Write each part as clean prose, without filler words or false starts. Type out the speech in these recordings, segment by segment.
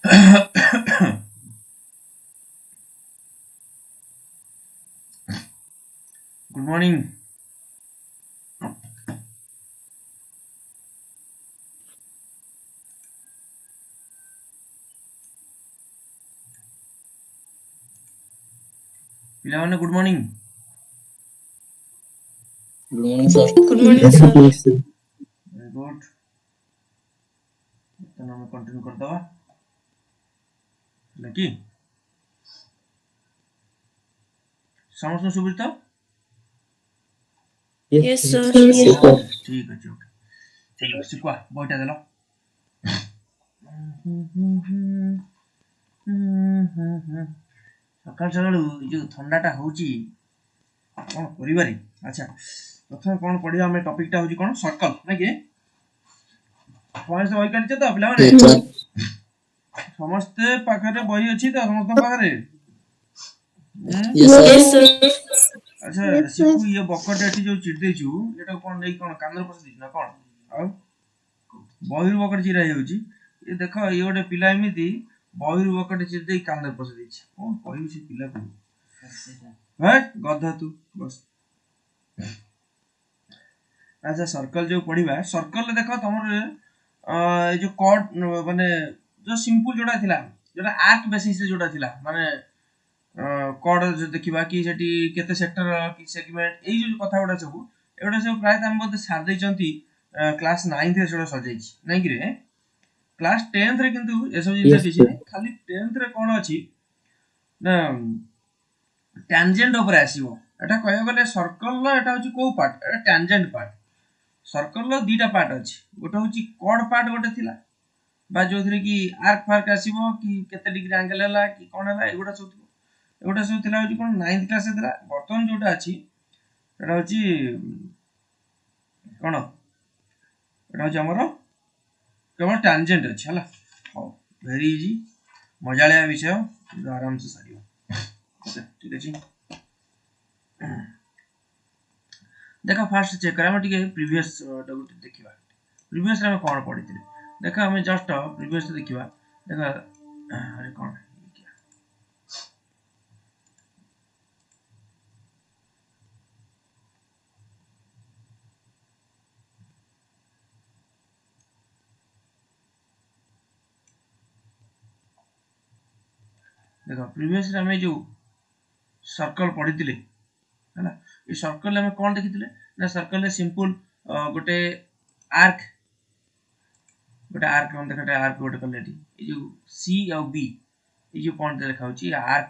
Good morning. Pilamane, good morning. Good morning, sir. Good morning, Yes, sir. please. Very good. तो हम continue कर दवा lucky समस्त सुबिरता Yes, sir. Yes, sir. ठीक अछि ओके चलो सिक्वा बइटा देलो सकाल सकाळु जो ठंडाटा होची कोन परिवारी अच्छा प्रथम कोन पढिया हम टॉपिक टा होची कोन सर्कल ना कि पॉइंट्स वही करिचे तो पिला माने Yes, sir. समस्ते पाखरे बही अछि तो समस्त पाखरे Yes, sir. Yes, sir. अच्छा सिकु ये बकट एठी जो चिड़ देछु एटा कोन नै कोन कानर पस दिस ना कोन आ बहिर बकट चिरा हेउची ये देखो ये गोटे पिला एमिति बहिर बकट चिड़ दे कानर पस दिस कोन कहिउ से पिला को है गधा तू बस अच्छा सर्कल जो पढ़िबा सर्कल देखो तमर ए जो कॉर्ड माने जो सिंपल जोड़ा थिला जोड़ा आर्क बेसिस रे जोड़ा थिला माने कॉर्ड जो देखिबा कि सेठी केते सेक्टर कि सेगमेंट एई जो कथा गुडा सब एगुडा सब प्राय हम बोध सार दैचंती क्लास 9th रे जोड़ा सजाइछि नै कि रे क्लास 10th रे किंतु ए सब जिंस Yes, किछि sir. नै खाली 10th रे कोन अछि ना टैंजेंट ऊपर आसीबो एटा कहय गले सर्कल लो एटा होछि को पार्ट एटा टैंजेंट पार्ट सर्कल रो दीटा पार्ट अछि गोटे होछि कॉर्ड पार्ट गोटे थिला बा जोथरे कि आर्क फार्क आसीबो कि केते डिग्री एंगल हला कि कोन हला एगुडा सब एगुडा सब थिला होछि कोन 9th क्लास थिला बर्तन जोटा अछि एटा होछि कोन एटा होछि हमर केवल टैंजेंट अछि हला हो वेरी इजी मजालिया विषय जो आराम से सारियो ओके ठीक अछि देखा फास्ट चेक करा हम टिके प्रीवियस डबल देखिबा प्रीवियस रे हम कोन पढिथिले देखा हम जस्ट प्रीवियस देखिबा देखा अरे कोन देखो प्रीवियस रे हम जो सर्कल पढिथिले हैला ए सर्कल हम कोन देखिथिले ना सर्कल रे सिंपल गोटे आर्क हम देखा आर्क गोटे कलेटी ए जो सी और बी ए जो पॉइंट देखा होची आर्क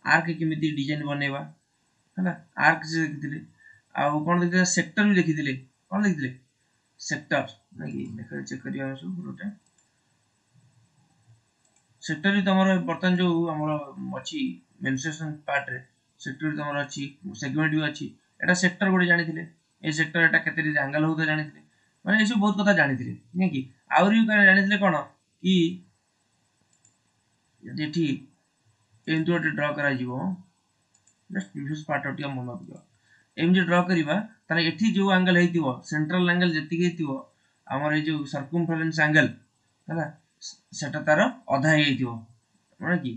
आर्क केमिति डिजाइन बनेबा हैला आर्क से देखिथिले आ कोन देखिथिले सेक्टर भी देखिथिले कोन देखिथिले सेक्टर ना कि देखा चेक करिया सब गोटे सेक्टर भी तमरो बर्तन जो हमरो अछि मेंसुरेशन पार्ट रे सेक्टर भी तमरो अछि सेगमेंट भी अछि एटा सेक्टर गोटे जानिथिले ए सेक्टर एटा केते डिग्री एंगल होतो जानिथिले माने ए सब बहुत कथा जानिथिले नै कि आउरी भी जानिथिले कोन कि यदि एठी एंतु गोटे ड्रा करा जिवो जस्ट प्रीवियस पार्ट ओटिया मन रखियो एमजे ड्रा करिबा ताने एठी जो एंगल हेतिवो सेंट्रल एंगल जति हेतिवो हमर ए जो सर्कमफरेंस एंगल हला सेटा तार अधा हेतिवो माने कि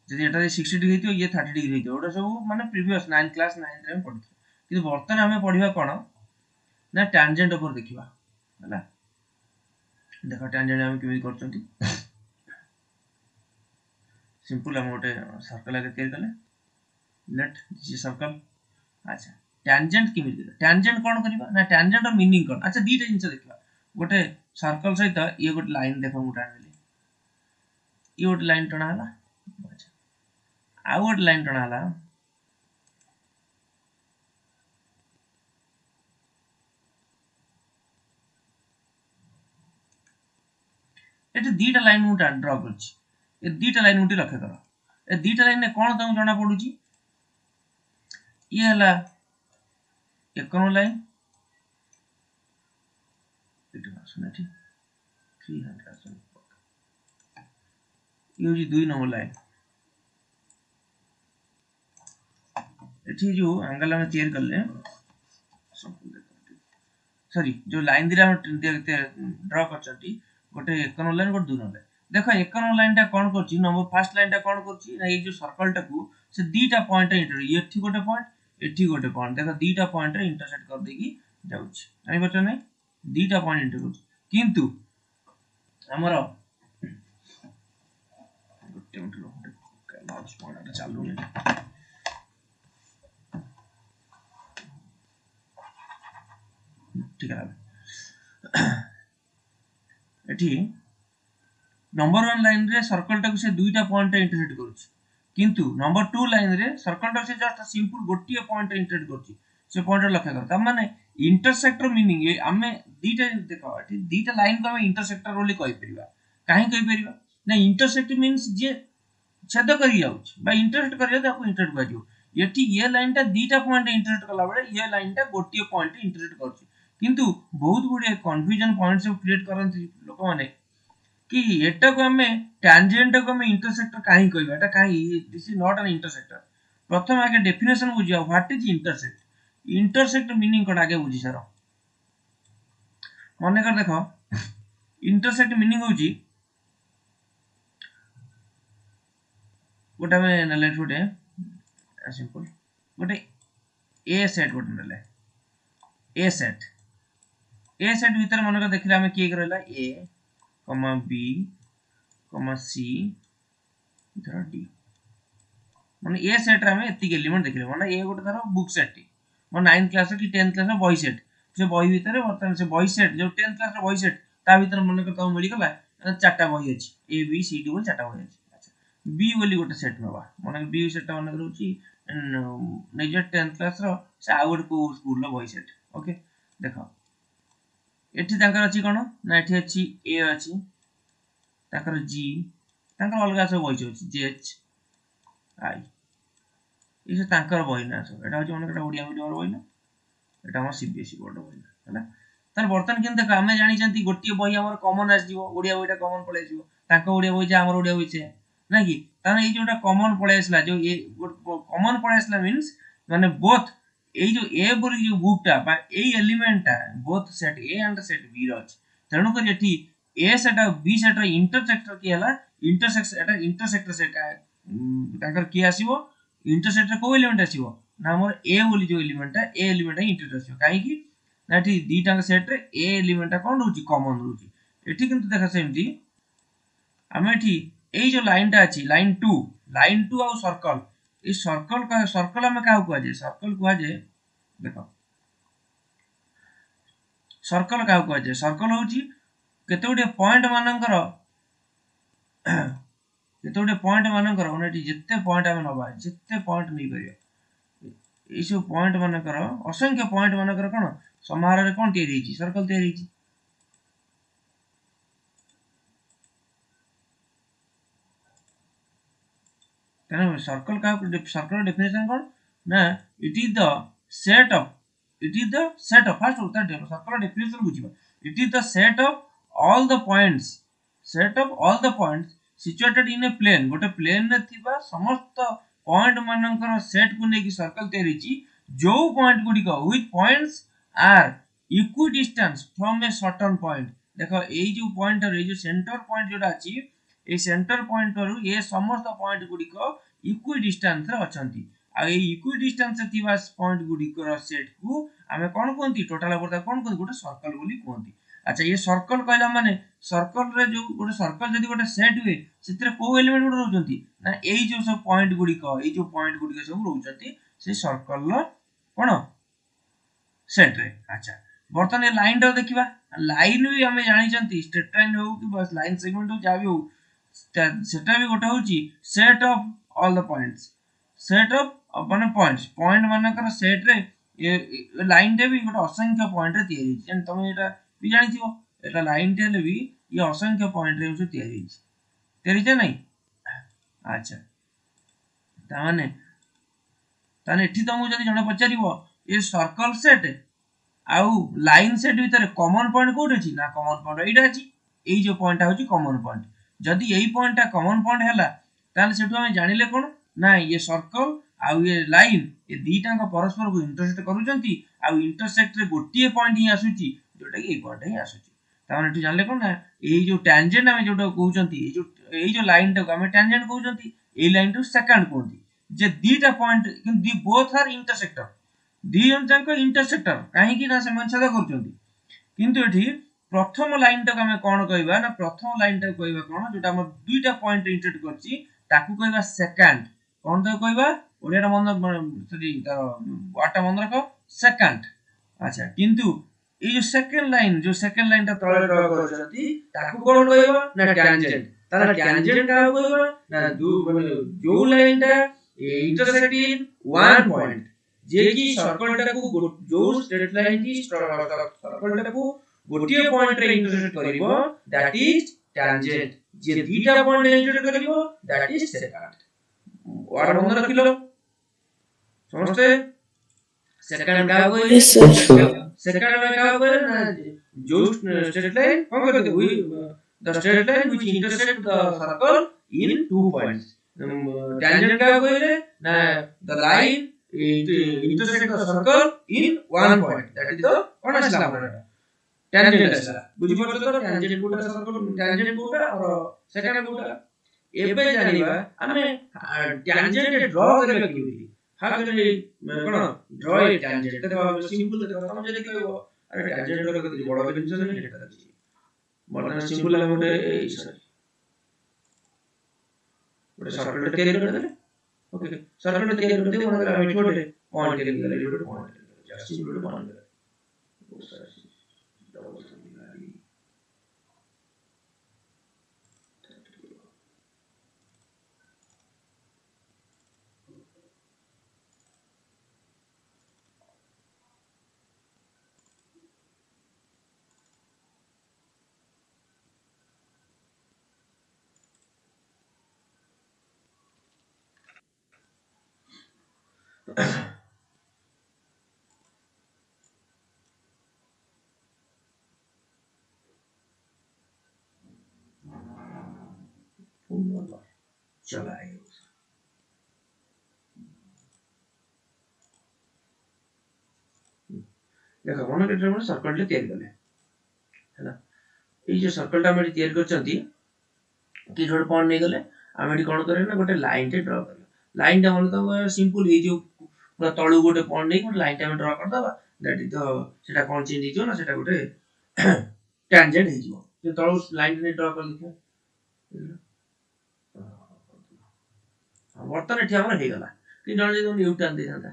जदि एटा 60 डिग्री हेतिवो ये 30 डिग्री हेतिवो ओटा सब माने प्रीवियस 9 क्लास 9 रे हम पढिथि किंतु वर्तमान हमें पढिबा कोन ना टैंजेंट ऊपर देखिबा हला देखो टैंजेंट हम केमि करचंती सिंपल हम गोटे सर्कल आगे तैयार कले लेट दिस सर्कल अच्छा टैंजेंट केमि टैंजेंट कोन करबा ना टैंजेंट और मीनिंग कोन अच्छा दीटा जिंस देखबा गोटे सर्कल सहित ये गोटे लाइन देखो मुटा आनली ये गोटे लाइन टणा हला अच्छा आ गोटे लाइन टणा हला एटे दीटा लाइन मुटा ड्रा करछि ए दीटा लाइन मुटी लक्ष्य करो ए दीटा लाइन ने कोन तम जणा पडुछि ये हला एकनो लाइन एटा सुने ठीक 300 ये होछि 2 नंबर लाइन एठी जो एंगल हम तैयार करले सॉरी जो लाइन दिरा हम ड्रा करछंती गोटे 1 नंबर लाइन गोटे 2 नंबर लाइन देख एक नंबर लाइन टा कौन करछि नंबर फर्स्ट लाइन टा कौन करछि ना ये जो सर्कल टा को से दीटा पॉइंट इंटर एठी गोटे पॉइंट एठी गोटे पॉइंट देख दीटा पॉइंट रे इंटरसेक्ट कर देकी जाउछि जानि बच्चा नै दीटा पॉइंट इंटर करछि किंतु हमर गोटे मिनिट रो माउस पॉइंट चालू नै ठीक है एठी नंबर 1 लाइन रे सर्कल टा को से दुईटा पॉइंट इंटरसेक्ट करूछि किंतु नंबर 2 लाइन रे सर्कल टा से जस्ट सिंपल गोटिए पॉइंट इंटरसेक्ट करूछि से पॉइंट लक्ष्य कर त माने इंटरसेक्टर मीनिंग ये हमें दीटा देखो एठी दीटा लाइन को हमें इंटरसेक्टर बोली कहि परिबा काहे कहि परिबा ना इंटरसेक्ट मींस जे छेद करि जाउछि बा इंटरसेक्ट करियो ताको इंटरसेक्ट करियो एठी ये लाइन टा दीटा पॉइंट इंटरसेक्ट कला बेले ये लाइन टा गोटिए पॉइंट इंटरसेक्ट करूछि किंतु बहुत गुडे कन्फ्यूजन पॉइंट सब क्रिएट करंती लोक माने कि एटा को हमें टैंजेंट को हमें इंटरसेक्टर काहे कहबा एटा काहे दिस इज नॉट एन इंटरसेक्टर प्रथम आगे डेफिनेशन बुझिया what is intersect intersect meaning code आगे बुझी सारो मने कर देखो इंटरसेक्ट मीनिंग होची गोटा में नले छोटे सिंपल गोटे ए सेट गोटे नले ए सेट भीतर मन कर देखले हमें के रहला ए कमा बी कमा सी इधर डी माने ए सेट रे हमें एतिक एलिमेंट देखले माने ए गोटे धरो बुक सेट मन 9th क्लास की 10th क्लास बॉय सेट से बॉय भीतर वर्तमान से बॉय सेट जो 10th क्लास बॉय सेट ता भीतर मन कर मिल गला चारटा बॉय अछि ए बी सी डी बोल चारटा बॉय अछि अच्छा बी बोली गोटे सेट नबा मन बी सेट ता मन करूची निजर 10th क्लास रो से आउट को स्कूल रो बॉय सेट ओके देखो एठी तांकर अछि कोन ना एठी अछि ए अछि तांकर जी तांकर अलगा सब बॉय अछि जे एच आई ये से तांकर बॉय ना सब एटा अछि मन ओडिया मीडियम रो बॉय ना एटा हम सीबीएसई बोर्ड बॉय ना हला तार बर्तन किन देख हमें जानि जंती गोटिए बॉय हमर कॉमन आस जीवो ओडिया बॉयटा कॉमन पळे जीवो तांका ओडिया बॉय जे हमर ओडिया बॉय छे ना कि ताने ए जोटा कॉमन पळे आसला जो ए कॉमन पळे आसला मींस माने बोथ ए जो ए बोली जो बुकटा बा ए एलिमेंटटा both set A and set B रो अछि तेनु कर एठी ए सेट और बी सेट रो इंटरसेक्टर की हला इंटरसेक्शन एटा इंटरसेक्टर सेट तांकर की आसीबो इंटरसेक्टर को एलिमेंट आसीबो ना हमर ए बोली जो एलिमेंट है ए एलिमेंट है इंटरसेक्ट आसीबो काहे कि ना एठी दीटा सेट रे ए एलिमेंट कोन रहउची कॉमन रहउची एठी किंतु देखा सेमती हमें एठी ए जो लाइन टा अछि लाइन 2 और सर्कल ए सर्कल हमें का कहआ जे सर्कल कहआ जे देखो सर्कल का कहआ जे सर्कल होची केते गोटे पॉइंट मानकर केते गोटे पॉइंट मानकर ओनेटी जत्ते पॉइंट हमें नबा जत्ते पॉइंट नै करियो ए सब पॉइंट मानकर असंख्य पॉइंट मानकर कोन समाहार रे कोन तैयारी छी सर्कल तैयारी छी तने सर्कल का सर्कल डेफिनेशन कोन ना it is the set of first होता है सर्कल डेफिनेशन बुझिबा it is the set of all the points situated in a plane गोटे प्लेन रे थिबा समस्त पॉइंट मानकर सेट को नेकी सर्कल तैयारी छी जो पॉइंट गुडी को with points are equidistance from a certain point देखो ए जो पॉइंट और ए जो सेंटर पॉइंट जोटा अछि ए सेंटर पॉइंट रु ए समस्त पॉइंट गुडी को इक्विडिस्टेंस रे अछंती आ ए इक्विडिस्टेंस से थिबा पॉइंट गुडी को सेट को हमें कोन कोनती टोटल ओवर कोन कोन गोटे सर्कल बोली कोनती अच्छा ये सर्कल कहला माने सर्कल रे जो गोटे सर्कल जदी गोटे सेट हुए सेतरे को एलिमेंट गुड रहउचंती ना एई जो सब पॉइंट गुडी को एई जो पॉइंट गुडी को सब रहउचंती से सर्कल लो कोन सेट रे अच्छा बर्तन ए लाइन रो देखिबा लाइन भी हमें जानि चंती स्ट्रेट लाइन हो कि बस लाइन सेगमेंट हो जा भी हो सेटा भी गोटे होची set of all the points set of माने पॉइंट मानकर सेट रे ए लाइन रे भी गोटे असंख्य पॉइंट रे तैयारी छै तमे एटा भी जानि थिबो एटा लाइन टे भी ये असंख्य पॉइंट रे होची तैयारी छै नहीं अच्छा ताने एठी तमु जदी जने पचारिबो ए सर्कल सेट आउ लाइन सेट भीतर कॉमन पॉइंट कोड अछि ना कॉमन पॉइंट एटा अछि एई जो पॉइंट होची कॉमन पॉइंट जदी एई पॉइंटटा कॉमन पॉइंट हैला ताले सेठु हम जानिले कोन ना ये सर्कल आउ ये लाइन ये दीटा को परस्पर को इंटरसेक्ट करूचंती आउ इंटरसेक्ट रे गोटिए पॉइंट ही आसुची जोटा कि ए पॉइंट ही आसुची ताମାନେ एठी जानले कोन ना एई जो टैंजेंट हमें जोटा कहउचंती एई जो लाइन टा हमें टैंजेंट कहउचंती एई लाइन टू सेकंड कहउती जे दीटा पॉइंट कि दी बोथ आर इंटरसेक्टर दी जन जाको इंटरसेक्टर काहे कि ना से मन छेद करचंती किंतु एठी प्रथम लाइन टा हमें कोन कहबा ना प्रथम लाइन टा कहबा कोन जोटा हम दुईटा पॉइंट इंटरसेक्ट करची ताकू कहबा सेकंड कोन तो कहबा ओडिया मन सरी तार वाटा मन रखो सेकंड अच्छा किंतु ये जो सेकंड लाइन टा तळे ड्रा करछंती ताकू कोन कहबा ना टैंजेंट तारा टैंजेंट का कहबा ना जो लाइन टा इंटरसेक्ट इन वन पॉइंट जे की सर्कल टा को जो स्ट्रेट लाइन की सर्कल टा को गोटिए पॉइंट रे इंटरसेक्ट करिवो दैट इज टैंजेंट जे दुईटा पॉइंट रे इंटरसेक्ट करिवो दैट इज सेकंड और मन रखिलो समझते सेकंड का कोई सेकंड में क्या होगा ना जो स्ट्रेट लाइन कौन करते हुई the straight line which intersect the circle in 2 points tangent का कोई ना the line intersect the circle in 1 point that is the कौन असला हमरा टैंजेंट असला बुझि पड़तो तो टैंजेंट कोटा सर्कल टैंजेंट कोटा और सेकंड कोटा एबे जानिबा हमें टैंजेंट ड्रा करबा केउली हागले कोन ड्रा ए टैंजेंट तो सिंपल तो तम जे देखिबो अरे टैंजेंट ड्रा करते बड़ बड़ जिंस नहीं एटा देखि बर्तमान सिंपल हम गोटे गोटे सर्कल तैयारी कर देले ओके सर्कल तैयारी करते मन हम छोटे पॉइंट के लिए छोटे पॉइंट जस्ट सिंपल पॉइंट बहुत सारा डबल समझ चलाए देखो मन के हम सर्कल टे तैयारी करले हैना ए जे सर्कल टा हम तैयारी करचंती कि जोड पॉइंट नै गले हम एठी कोन करे ना गोटे लाइन टे ड्रा कर लाइन टा मन तो सिंपल ए जो पूरा तळु गोटे पॉइंट नै गोटे लाइन टा हम ड्रा कर दबा दैट इज द सेटा कोन चेंज हिजो ना सेटा गोटे टैंजेंट हिजो जे तळु लाइन नै ड्रा कर लिखा बर्तन एठी हमर हे गला कि जण जे यू टर्न दे जाता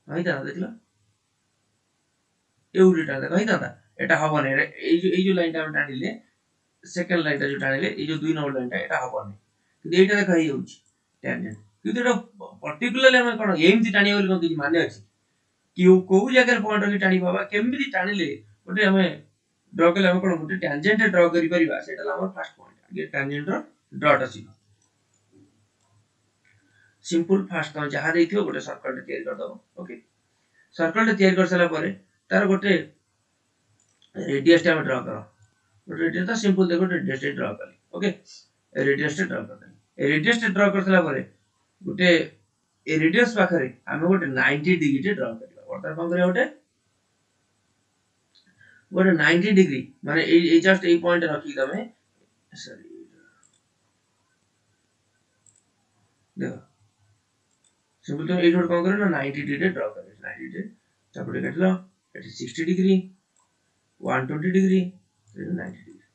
हई ता देखला एउ टान देखो हई ता एटा हबने এই যে লাইনটা আমি টানিলে সেকেন্ড লাইনটা যে টানিলে এই যে 2 নম্বর লাইনটা এটা হবনি কিন্তু এইটা দেখা হই যাচ্ছে ট্যানজেন্ট কিন্তু এটা পার্টিকুলারলি আমি কোন এমতি টানিয়া বলি কোন কিছু মানে আছে कि को जगह पॉइंट की टाणी बाबा केमती टाणिले गोटे हमें ड्रा कले हम कोन गोटे टैंजेंट ड्रा करि परिबा सेटा हमर फर्स्ट पॉइंट आगे टैंजेंट रो डॉट अछि सिंपल फास्ट तो जहां देखियो गोटे सर्कल तैयार कर दो ओके सर्कल तैयार कर सला परे तार गोटे रेडियस टा ड्रा करो गोटे रेडियस तो सिंपल देखो रेडियस ड्रा कर ओके रेडियस ड्रा कर रेडियस ड्रा कर सला परे गोटे ए रेडियस पाखरे हम गोटे 90 डिग्री ड्रा कर वर्तमान कोन करे गोटे गोटे 90 डिग्री माने ए जस्ट ए पॉइंट रखी तमे सॉरी देखो सिंपल तो ए जोड कोन करे ना 90 डिग्री ड्रा करे 90 डिग्री चापड़े काटलो eighty 60 degree 120 degree 90 degree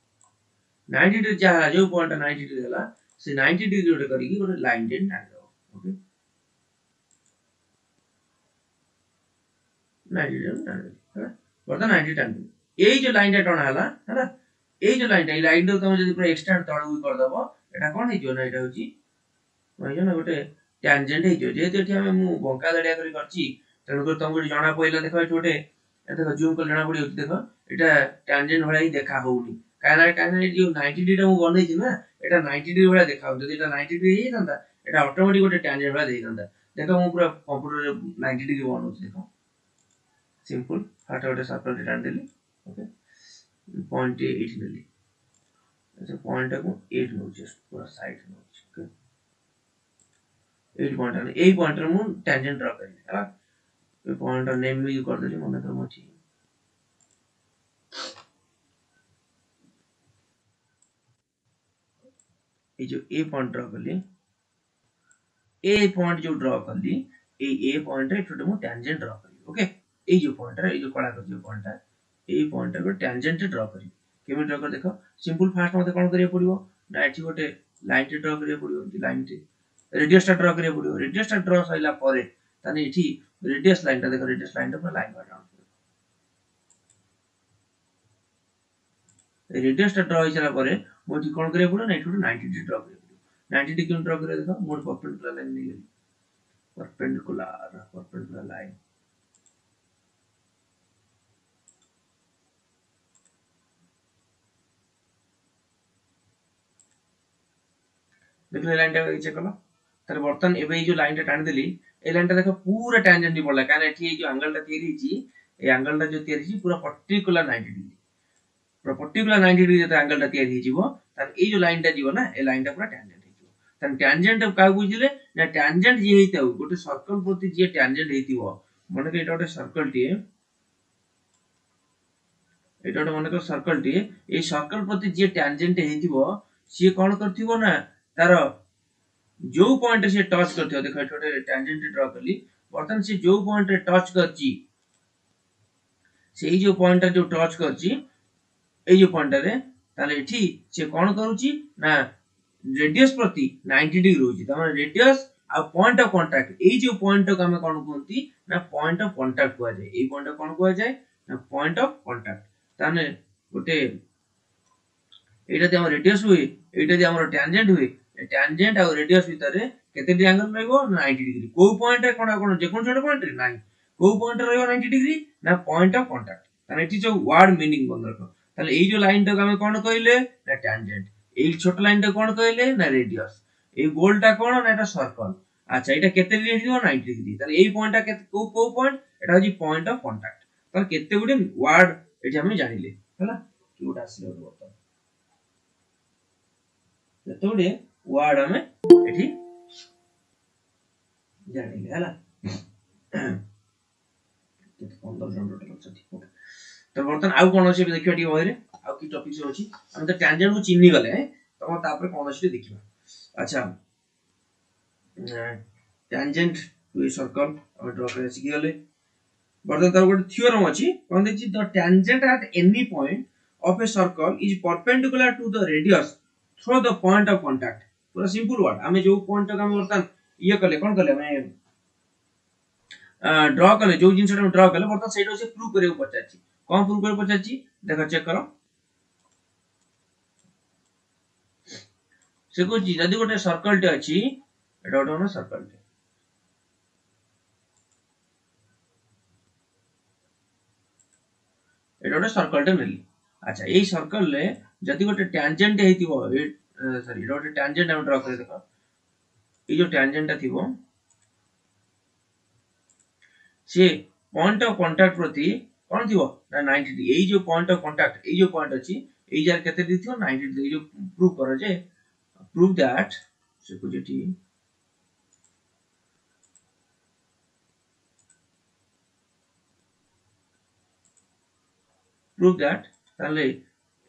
90 degree जहा जो पॉइंट 90 डिग्री हला से 90 डिग्री जोड करी की गोटे लाइन टेन टान दो ओके 90 डिग्री टान दो वर्तमान 90 टान दो এই যে লাইনটা টানা হলা হলা এই যে লাইনটা এই লাইনটা তুমি যদি পুরো এক্সটেন্ড তळକୁ कर दबो এটা কোন হেইছো না এটা হচ্ছে মাইছো না গোটে ট্যানজেন্ট হেইছো যেহেতু এটি আমি মু বଙ୍କା দড়িয়া করি করছি তেଣु कर तुमको जणा पइला देखो एठी गोटे ए देखो जूम कर जणा पड़ी होती देखो एटा टैंजेंट भला ही देखा होउनी काना जो 90 डिग्री मु बनै छी ना एटा 90 डिग्री भला देखा हो जदी एटा 90 डिग्री हे तंदा एटा ऑटोमेटिक गोटे टैंजेंट भला देई तंदा देखो मु पूरा कंप्यूटर रे 90 डिग्री बनौ छी देखो सिंपल फाटा गोटे सर्कल टान देली ओके पॉइंट 8 नेली अच्छा पॉइंट को 8 नो जस्ट पूरा साइड नो ओके 8 पॉइंट ने ए पॉइंट रे मु टैंजेंट ड्रा करली हला ए पॉइंट नेम भी कर देली मन कर मछि ये जो ए पॉइंट ड्रॉ कली ए पॉइंट जो ड्रॉ कली ए पॉइंट रे छोटे मु टेंजेंट ड्रॉ करी ओके ए जो पॉइंट रे ए जो कला कर जो पॉइंट है ए पॉइंट रे टेंजेंट ड्रॉ करी केमे ड्रॉ कर देखो सिंपल फास्ट मते कोन करिया पड़िबो ना एठी गोटे लाइन टे ड्रॉ करिया पड़िबो लाइन टे रेडियस टा ड्रॉ करिया पड़िबो रेडियस टा ड्रॉ सइला परे ताने एठी रेडियस लाइन टा देखो रेडियस लाइन टा लाइन बाय डाउन रेडियस टा ड्रॉ हिसाब परे मोठी कोन करिया पड़ो ना एठी 90 डिग्री ड्रॉ करिया 90 डिग्री ड्रॉ करिया देखो मोर परपेंडिकुलर लाइन नहीं गई perpendicular line देखो लाइन टा चेक कलो तारे बर्तन एबे जो लाइन टा टान देली ए लाइन टा देखो पूरा टेंजेंट नहीं पड़ला काने एठी जो एंगल टा तैयारी छि ए एंगल टा जो तैयारी छि पूरा पर्टिकुलर 90 डिग्री पूरा पर्टिकुलर 90 डिग्री जते एंगल टा तैयारी हिजिवो तार ए जो लाइन टा जीवो ना ए लाइन टा पूरा टेंजेंट हिजिवो तार टेंजेंट का बुझिले ना टेंजेंट जे हेताउ गोटे सर्कल प्रति जे टेंजेंट हेतिवो माने कि एटा गोटे सर्कल टी एटा गोटे माने को सर्कल टी ए सर्कल प्रति जे टेंजेंट हेतिवो सी कोन करथिवो ना तार जो पॉइंट से टच करथिवो देखो छोटे टेंजेंट ड्रॉ करली बर्तन से जो पॉइंट रे टच करची सेही जो पॉइंट जो टच करची ए जो पॉइंट रे ताले एठी से कोन करूची ना रेडियस प्रति 90 डिग्री होची त रेडियस आ पॉइंट ऑफ कांटेक्ट ए जो पॉइंट को हमें कोन कहंती ना पॉइंट ऑफ कांटेक्ट हुआ जाय ए पॉइंट कोन हुआ जाय ना पॉइंट ऑफ कांटेक्ट ताने गोटे एटा जे हम रेडियस हुए एटा जे हमर टेंजेंट हुए टेंजेंट और रेडियस भीतर केते डिग्री एंगल रहइबो 90 डिग्री को पॉइंट रे कोन जे कोन छोटे पॉइंट रे नाही को पॉइंट रहइबो 90 डिग्री ना पॉइंट ऑफ कांटेक्ट ताने एठी जो वर्ड मीनिंग बन रखो ताले ए जो लाइन टा हम कोन कहले ना टेंजेंट ए छोट लाइन टा कोन कहले ना रेडियस ए गोल टा कोन ना एटा सर्कल अच्छा एटा केते डिग्री हिबो 90 डिग्री ताले ए पॉइंट टा केते को point Etah होजी point of contact ताले केते गुडे वर्ड एठी हम जानिले हला किउटा आसीले बता केते वर्ड हमें एठी जानिले हला केते 15 जन टोटल अछि ओके तो बर्तन आउ कोन अछि देखियो टी बहिरे आउ की टॉपिक से अछि हम तो टेंजेंट को चिन्नी गले तो हम तापर कोन अछि देखिबा अच्छा टेंजेंट टू ए सर्कल हम ड्रा करे सिखि गले बर्तन तार गोटे थ्योरम अछि कोन देखि the tangent at any point of a circle is perpendicular to the radius through the point of contact पूरा सिंपल वर्ड हमें जो पॉइंट का हम बर्तन ये कले कोन कले हमें ड्रा कले जो जिंस हम ड्रा कले बर्तन सेटा से प्रूव करे पचाची कोन प्रूव करे पचाची देखो चेक करो से को जी जदी गोटे सर्कल टे अछि एटा गोटे सर्कल टे एटा गोटे सर्कल टे नेली अच्छा एई सर्कल ले जदी गोटे टेंजेंट हेतिबो सॉरी एटा गोटे टेंजेंट हम ड्रा करे देखो ए जो टेंजेंट थिबो से पॉइंट ऑफ कांटेक्ट प्रति कोन थिबो ना 90 डिग्री ए जो पॉइंट ऑफ कांटेक्ट ए जो पॉइंट अछि ए जार केते दिथिबो 90 डिग्री जो प्रूव करो जे प्रूव दैट से को जेटी prove that ताले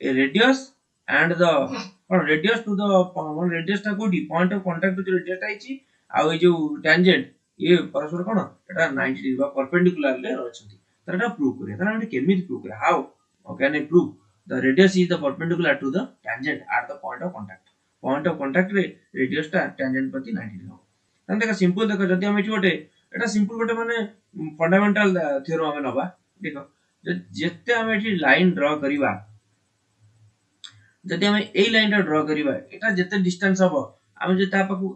a radius and the or radius to the one radius टा कोडी point of contact जो radius टा आइची आ ए जो tangent ये परस्पर कोन एटा 90 डिग्री बा परपेंडिकुलर ले रहछथि त एटा प्रूव करे त हम केमिति प्रूव करे how can I prove the radius is the perpendicular to the tangent at the point of contact रे रेडियस टा tangent प्रति 90 डिग्री हो त देखा सिंपल देखो जदी हम एठी गोटे एटा सिंपल गोटे माने फंडामेंटल थ्योरम हम नबा देखो जेते हम एठी लाइन ड्रा करिवा जदी हम ए लाइन ड्रा करिवा एटा जेते डिस्टेंस हबो हम जे ता पाकू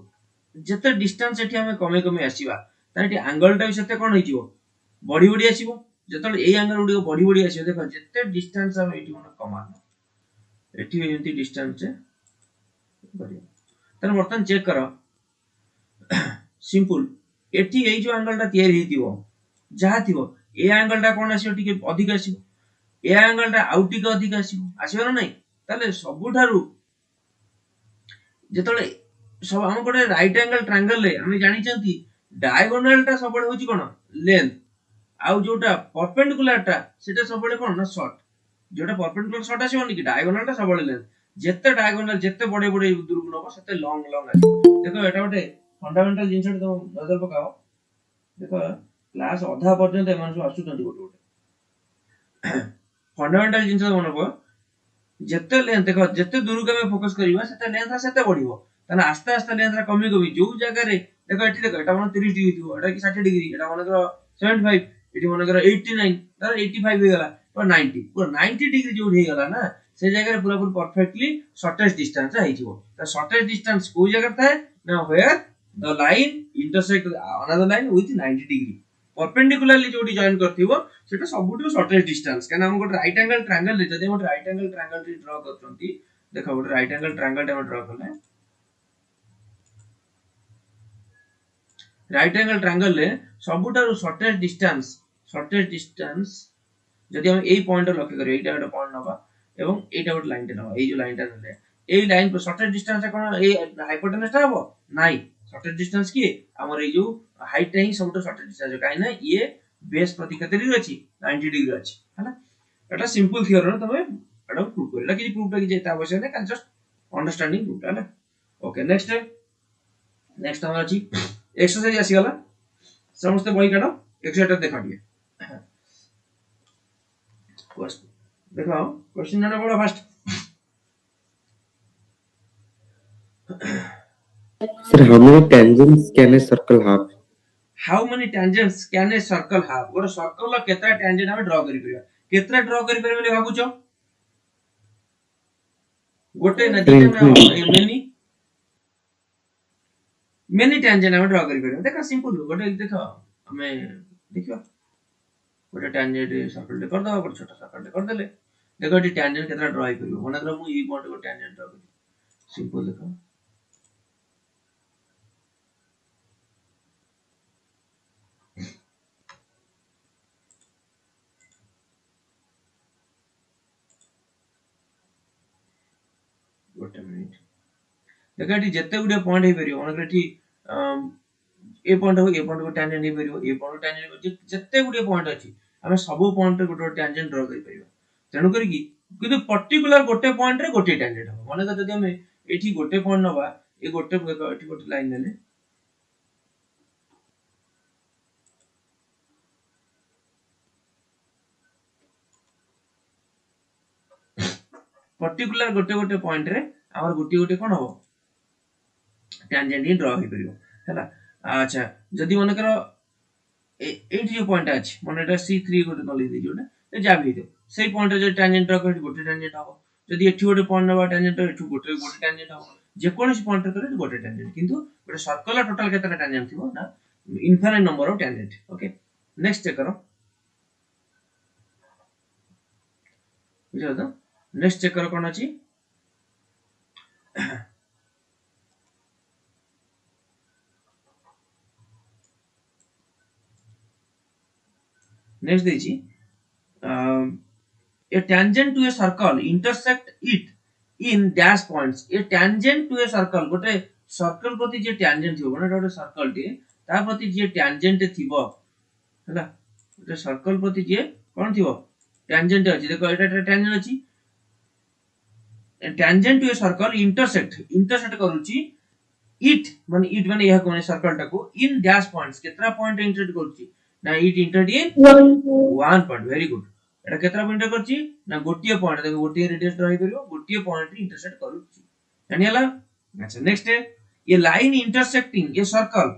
जेते डिस्टेंस एठी हम कमे कमे आसीबा त एठी एंगल टा सेते कोन होइजिवो बडी बडी आसीबो जेतल ए एंगल उडी बडी बडी आसीबो देखो जेते डिस्टेंस हम एठी मन कमान एठी एंती डिस्टेंस से बडी तने बर्तन चेक करो सिंपल एठी ए जो एंगल टा तयारी हेतिवो जहा थिवो ए एंगल टा कोन आसीबो टिके अधिक आसीबो ए एंगल टा आउ टिके अधिक आसीबो ना नै ताले सबुठारु जेतले सब हम कोटे राइट एंगल ट्रायंगल ले हम जानि चंती डायगोनल टा सबले होची कोन लेंथ आउ जोटा परपेंडिकुलर टा सेटा सबले कोन ना शॉर्ट जोटा परपेंडिकुलर शॉर्ट आसीबो नि कि डायगोनल टा सबले लेंथ जेते डायगोनल जेते बड़े बड़े दूर को नबो सेते लॉन्ग लॉन्ग आसी देखो एटा गोटे फंडामेंटल जिंस तो नजर पकाओ देखो क्लास अधा पर्यंत एमान सब आसुचंती गोटे गोटे फंडामेंटल जिंस मन को जेते लेंथ देखो जेते दूर को फोकस करबा सेते लेंथ सेते बढ़िबो ताना आस्ते आस्ते लेंथ कमी कमी जो जगह रे देखो एठी देखो एटा मन 30 डिग्री थियो एटा कि 60 डिग्री एटा मन करो 75 एठी मन करो 89 तार 85 हो गला तो 90 पूरा 90 डिग्री जो हे गला ना से जगह रे पूरा पूरा परफेक्टली शॉर्टेस्ट डिस्टेंस है हिजो तो शॉर्टेस्ट डिस्टेंस को जगह था ना where the line intersect another line with 90 degree perpendicularly जोटी जॉइन करथिबो सेटा सबुठु शॉर्टेस्ट डिस्टेंस काना हम गोटे राइट एंगल ट्रायंगल रे जदि हम राइट एंगल ट्रायंगल रे ड्रा करचंती देखो गोटे राइट एंगल ट्रायंगल रे ड्रा करले राइट एंगल ट्रायंगल रे सबुठारु शॉर्टेस्ट डिस्टेंस जदि हम एई पॉइंट लक्ष्य करियो एटा गोटे पॉइंट नबा एवं एटा गोटे लाइन टे नबा एई जो लाइन टा नले एई लाइन पर शॉर्टेस्ट डिस्टेंस कोन एई हाइपोटेनस टा हबो नाही शॉर्टेस्ट डिस्टेंस की हमर एई जो हाइट ही सबुठ शॉर्टेस्ट डिस्टेंस काई ना ये बेस प्रति केते डिग्री अछि 90 डिग्री अछि हला एटा सिंपल थ्योरम तमे एटा प्रूव करिला कि प्रूव कि जेता आवश्यक नै कान जस्ट अंडरस्टैंडिंग प्रूव हला ओके नेक्स्ट हमर अछि एक्सरसाइज आसी गला समस्त बही काढो एक्सरसाइज देखा दिए देखो क्वेश्चन नंबर बड़ा fast Sir, how many tangents can a circle have? How many tangents can a circle have गोटे सर्कल ला केतरा टेंजेंट हम ड्रा करि परिया केतरा ड्रा करि परिबे ले भाबुचो गोटे नदी में मेनी मेनी टेंजेंट हम ड्रा करि परिया देखा सिंपल गोटे देखो हमें देखियो गोटे टेंजेंट सर्कल ले कर दो गोटे छोटा सर्कल ले कर देले देखो एटी टेंजेंट केतरा ड्रा करि परिबो माने करो मु ई पॉइंट को टेंजेंट ड्रा करि सिंपल देखो गोटे मिनिट देखो एटी जत्ते गुडे पॉइंट हे परियो माने एटी ए पॉइंट को टेंजेंट हे परियो ए पॉइंट टेंजेंट जत्ते गुडे पॉइंट अछि हमें सब पॉइंट रे गोटे टेंजेंट ड्रा करि परियो तेनु करी कि किंतु पर्टिकुलर गोटे पॉइंट रे गोटे टेंजेंट हो माने जदि हमें एठी गोटे पॉइंट नबा ए गोटे एठी गोटे लाइन नेले पर्टिकुलर गोटे गोटे पॉइंट रे हमर गोटे गोटे कोन हो टेंजेंट ही ड्रा हो परियो हला अच्छा जदि मन करो एठी जो पॉइंट अछि माने C3 गोटे नली दे जोटा ए जा भी दे सेई पॉइंट रे जो टेंजेंट ड्रा कर गोटे टेंजेंट हो जदि एठी गोटे पॉइंट नबा टेंजेंट एठी गोटे टेंजेंट हो जे कोनसी पॉइंट करे गोटे टेंजेंट किंतु गोटे सर्कल टोटल केतना टेंजेंट थिबो ना infinite number of tangent okay next check करो बुझो तो नेक्स्ट चेक करो कोन अछि नेक्स्ट देछि a tangent to a circle intersect it in dash points a tangent to a circle गोटे सर्कल प्रति जे tangent थिबो ना गोटे सर्कल टे ता प्रति जे tangent थिबो हला गोटे सर्कल प्रति जे कोन थिबो tangent अछि देखो एटा tangent अछि tangent to a circle intersect करूची it माने यह कोन सर्कल टाको in dash points केतरा पॉइंट इंटरसेक्ट करूची ना it intersect in 1 point very good एटा केतरा पॉइंट करची ना गोटिए पॉइंट देखो गोटिए रेडियस ड्रा करियो गोटिए पॉइंट रे इंटरसेक्ट करूची जानियाला अच्छा नेक्स्ट है ये line intersecting a circle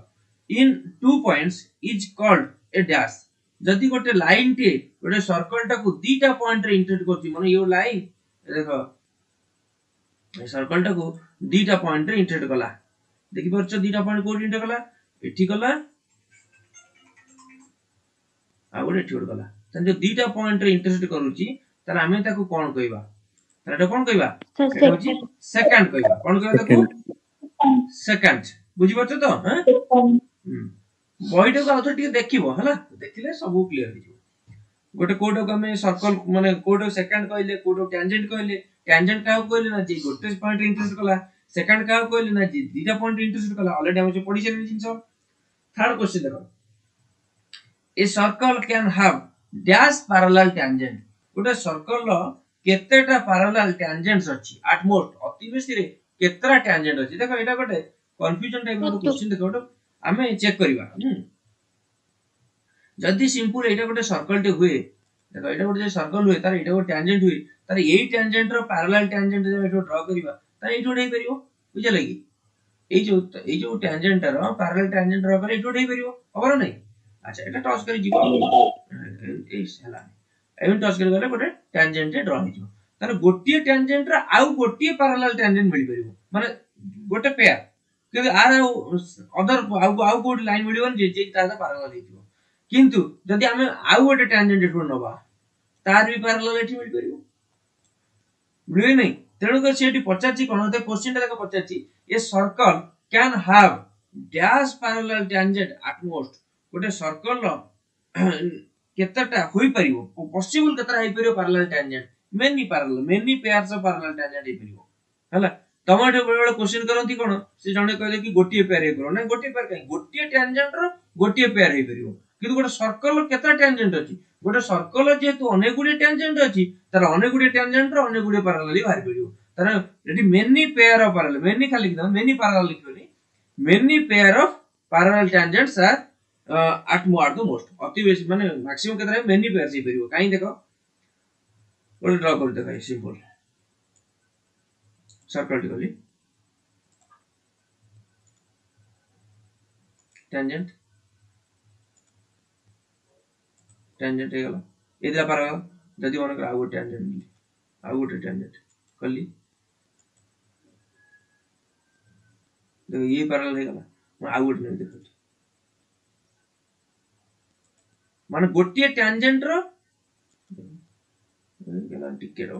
in two points is called a dash जदी गोटे लाइन टे गोटे सर्कल टाको दीटा पॉइंट रे इंटरसेक्ट करची माने यो लाइन देखो ए सर्कल टाको दीटा पॉइंट रे इंटरसेक्ट कला देखि परछ दीटा पॉइंट कोड इंटरसेक्ट कला एठी कला आ गोटे एठी कला तन जो दीटा पॉइंट रे इंटरसेक्ट करूची तार हमें ताको कोन कहबा तार कोन कहबा एटा होची सेकंड कहबा कोन कहबा ताको सेकंड बुझि परछ तो हां बॉडी को आउथर टिके देखिबो हला देखिले सब क्लियर हो जिवो गोटे कोड को हमें सर्कल माने कोड सेकंड कहले कोड टेंजेंट कहले टेंजेंट का कहले ना जे गोटे पॉइंट रे इंटरसेक्ट कला सेकंड का कहले ना जे दीटा पॉइंट रे इंटरसेक्ट कला ऑलरेडी हम पढी छे जिंस थर्ड क्वेश्चन देखो a circle can have dash parallel tangent गोटे सर्कल लो केतेटा पैरेलल टेंजेंट्स अछि एट मोस्ट अति बेसी रे केतरा टेंजेंट अछि देखो एटा गोटे कंफ्यूजन टाइप रो क्वेश्चन देखो आमे चेक करबा जदि सिंपल एटा गोटे सर्कल टे हुए देखो एटा गोटे सर्कल हुए तार एटा गोटे टेंजेंट हुए तार एई टेंजेंट रो पैरेलल टेंजेंट जे एटा ड्रा करबा तार एटा गोटे परियो बुझले कि এই যে ট্যানজেন্ট র প্যারালাল ট্যানজেন্ট র করে এটো দেই পারিবো খবর নাই আচ্ছা এটা টচ করে ଯିବ এই ହେଲା এমন টচ করে গলে গোটে ট্যানজেন্ট ড্র হৈଯିବ তাহলে গোটিয়ে ট্যানজেন্ট র আউ গোটিয়ে প্যারালাল ট্যানজেন্ট মিলি পারিবো মানে গোটে পেয়ার কিন্তু আর अदर আউ কোড লাইন মিলিবন যে যে তার প্যারালাল ହେଇଯିବ কিন্তু যদি আমি আউ গোটে ট্যানজেন্ট এটো নবা তার বি প্যারালাল এটি মিলি পারিবো বুঝলি নাই তেণু করে সেটি পচারছি কোন তো কোশ্চেনটা দেখো পচারছি a circle can have dash parallel tangent at most गोटे सर्कल रो केतटा होई परिबो पॉसिबल केतरा होई परिबो parallel tangent many pairs of parallel tangent होई परिबो हला तमठे बेले क्वेश्चन करंती कोन से जणे कहले कि गोटिए पेयर हे करो ना गोटिए पेयर कहीं गोटिए टेंजेंट रो गोटिए पेयर होई परिबो किंतु गोटे सर्कल रो केतरा टेंजेंट अछि गोटे सर्कल जेतु अनेक गुडी टेंजेंट अछि तार अनेक गुडी टेंजेंट रो अनेक गुडी पैरेलल बाहर परिबो तार एटी many pair of parallel many खाली कि मेनी पैरेलल लिखोनी many pair of parallel tangents are at the most अति बेसी माने मैक्सिमम केतरा मेनी पेयर से परिबो काई देखो गोटे ड्रा कर देखाई सिंपल सर्कल टिकली टेंजेंट टेंजेंट हे गला एदिला पैरेलल जदी मन आ गोटे टेंजेंट कली देखो ये पैरेलल हे गला आ गोटे नै देखो माने गोटिए टेंजेंट रो गेला टिके रो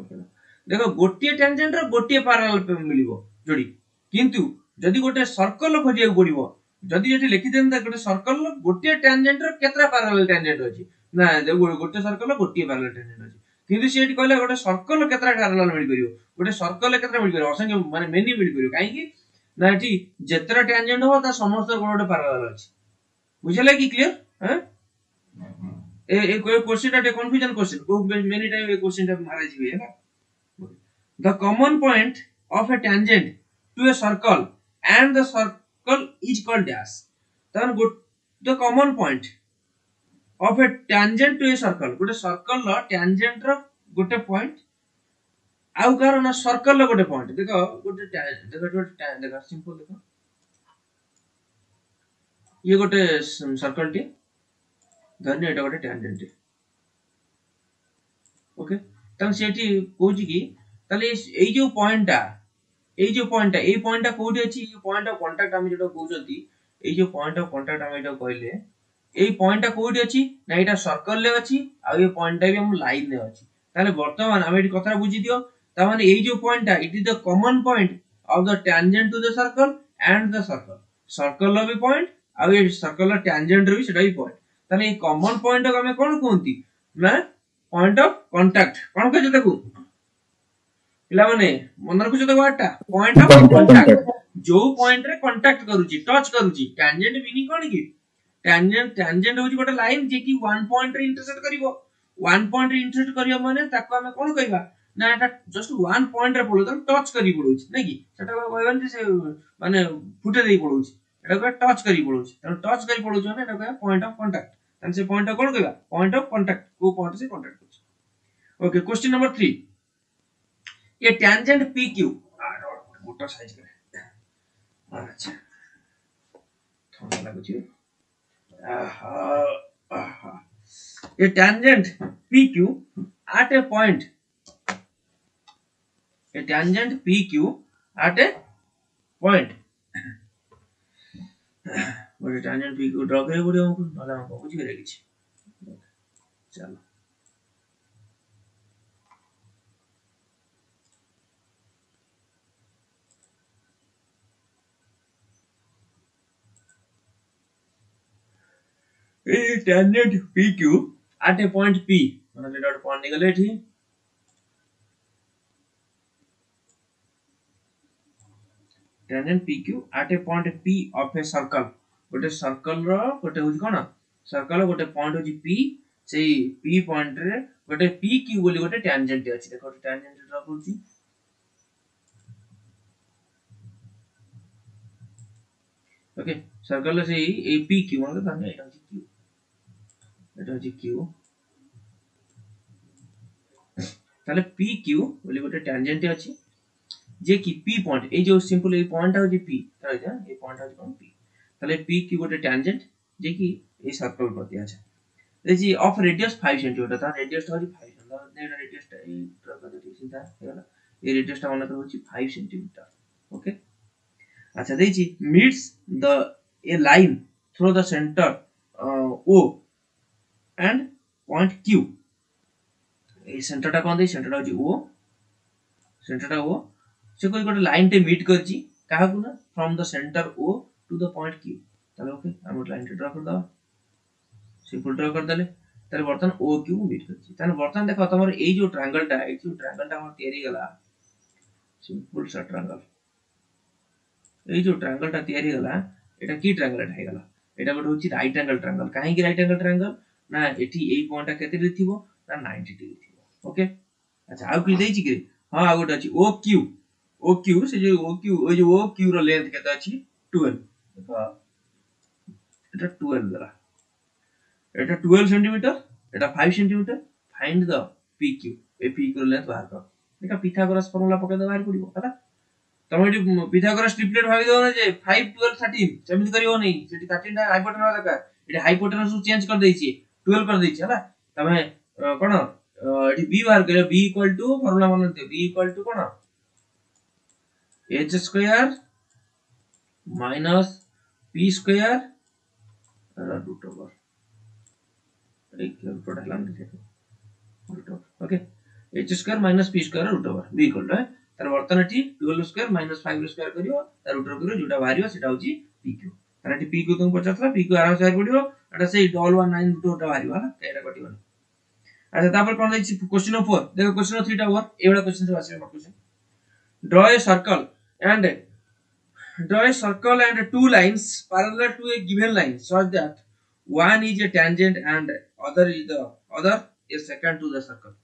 देखो गोटिए टेंजेंट रो गोटिए पैरेलल पे मिलिबो जोडी किंतु जदी गोटे सर्कल खोजिया पड़िबो जदी जेठी लिखि देन गोटे सर्कल रो गोटिए टेंजेंट रो केतरा पैरेलल टेंजेंट अछि ना देखो गोटे सर्कल रो गोटिए पैरेलल टेंजेंट अछि किंतु सेठी कहले गोटे सर्कल रो केतरा पैरेलल मिलि परिबो गोटे सर्कल रो केतरा मिलि परिबो असंख्य माने मेनी मिलि परिबो काहे कि ना एठी जेतरा टेंजेंट हो ता समस्त गोटे पैरेलल अछि बुझले कि क्लियर हैं ए कोई क्वेश्चन टा कंफ्यूजन क्वेश्चन को मेनी टाइम ए क्वेश्चन टा मारा जी है ना the common point of a tangent to a circle and the circle is called dash तन the common point of a tangent to a circle गोटे सर्कल लो टेंजेंट रो गोटे पॉइंट आउ कार ना सर्कल लो गोटे पॉइंट देखो गोटे देखो सिंपल देखो ये गोटे सर्कल टी धन्य एटा गोटे टेंजेंट ओके तन सेठी कहूची कि ताले एई जो पॉइंटटा एई पॉइंटटा कोठी अछि ये पॉइंट ऑफ कांटेक्ट हम जेटा कहउछंती एई जो पॉइंट ऑफ कांटेक्ट हम एटा कहले एई पॉइंटटा कोठी अछि ना एटा सर्कल ले अछि आ ये पॉइंटटा भी हम लाइन ले अछि ताले वर्तमान हम एटी कथा बुझी दियो ता माने एई जो पॉइंटटा it is the common point of the tangent to the circle and the circle लो भी पॉइंट आ ये सर्कल लो टेंजेंट रो भी सेटा भी पॉइंट ताले कॉमन पॉइंट को हमें कोन कहंती ना पॉइंट ऑफ कांटेक्ट कोन कहै देखू पिला माने मन रखु छ वाटा पॉइंट ऑफ कांटेक्ट जो पॉइंट रे कांटेक्ट करूची टच करूची टेंजेंट मीनिंग कोन की टेंजेंट होची गोटे लाइन जे कि वन पॉइंट रे इंटरसेक्ट करिवो वन पॉइंट रे इंटरसेक्ट करियो माने ताको हमें कोन कहबा ना एटा जस्ट वन पॉइंट रे पड़ो त टच करी पड़ोची नै कि सेटा कहबन जे से माने फुटे देई पड़ोची एटा को टच करी पड़ोची त टच करी पड़ोची माने एटा को पॉइंट ऑफ कांटेक्ट तन से पॉइंट कोन कहबा पॉइंट ऑफ कांटेक्ट को पॉइंट से कांटेक्ट करछ ओके क्वेश्चन नंबर 3 ये टेंजेंट PQ मोटा साइज करे अच्छा थोड़ा लागो छी ये tangent PQ at a point a tangent PQ at a point और टेंजेंट PQ ड्रा करे पड़ियो हमको नला हमको बुझी करे किछ चलो ए tangent PQ at a point P माने डॉट पॉइंट निकले थी tangent PQ at a point P of a circle गोटे सर्कल रो गोटे होची कोन सर्कल गोटे पॉइंट होची P सेही P पॉइंट रे गोटे पी क्यू बोली गोटे टैंजेंट अछि देखो टैंजेंट ड्रा करछि ओके सर्कल से ए पी क्यू मतलब ताने एटा अछि क्यू एटा अछि क्यू ताले पी क्यू बोली गोटे टैंजेंट अछि जे कि पी पॉइंट ए जो सिंपल ए पॉइंट अछि पी ताले ए पॉइंट अछि कोन पी ताले पी क्यू गोटे टैंजेंट जे कि ए सर्कल पर दिया छै देखि ऑफ रेडियस 5 सेंटीमीटर ता रेडियस ता 5 सेंटीमीटर ने रेडियस ता ए ड्रा कर सीधा हेला ए रेडियस ता मतलब होची 5 सेंटीमीटर ओके अच्छा देखि meets the a line through the centre O and point Q ए सेंटर ता कोन दे सेंटर ता होची ओ सेंटर ता ओ से कोई गोटे लाइन टे मीट करची काहा को ना from the centre O to the point Q ताले ओके हम लाइन टे ड्रा कर दा सिंपल ड्रा कर देले ताले बर्तन ओ क्यू मीट करची ताले बर्तन देखो तमर ए जो ट्रायंगल टा है जो ट्रायंगल टा हमर तैयारी गला सिंपल सा ट्रायंगल ए जो ट्रायंगल टा तैयारी गला एटा की ट्रायंगल टा हे गला एटा गोटे होची राइट एंगल ट्रायंगल काहे की राइट एंगल ट्रायंगल ना एठी ए पॉइंट टा केते रे थिबो ना 90 डिग्री थिबो ओके अच्छा आ की देछि कि हां आ गोटे अछि ओ क्यू से जो ओ क्यू रो लेंथ केते अछि 12 देखो एटा 12 गला एटा 12 सेंटीमीटर एटा 5 सेंटीमीटर फाइंड द PQ ए PQ रो लेंथ बाहर कर देखा पिथागोरस फार्मूला पके द बाहर पड़िबो हला तमे एटी पिथागोरस ट्रिपलेट भाबी दो ना जे 5 12 13 सेमिति करियो नै सेटी 13 टा हाइपोटेनस वाला का एटी हाइपोटेनस को चेंज कर देछि 12 कर देछि हला तमे कोन एटी b बाहर करियो b इक्वल टू फार्मूला मन दे b इक्वल टू कोन h square minus p square root over एक रूट हला root over okay h square minus p square root over b equal to तार वर्तन एटी 12 स्क्वायर माइनस 5 स्क्वायर करियो तार root over करियो जोटा बाहरियो सेटा होची pq तार एटी pq तुम पचासला pq आराम से पडियो एटा से 119 रूट ओवर बाहरियो हला एटा कटियो अच्छा तापर कोन दैछि क्वेश्चन नंबर 4 देखो क्वेश्चन नंबर 3 टा ओवर एवडा क्वेश्चन से आसे question draw a circle and two lines parallel to a given line such that one is a tangent and other is the other a secant to the circle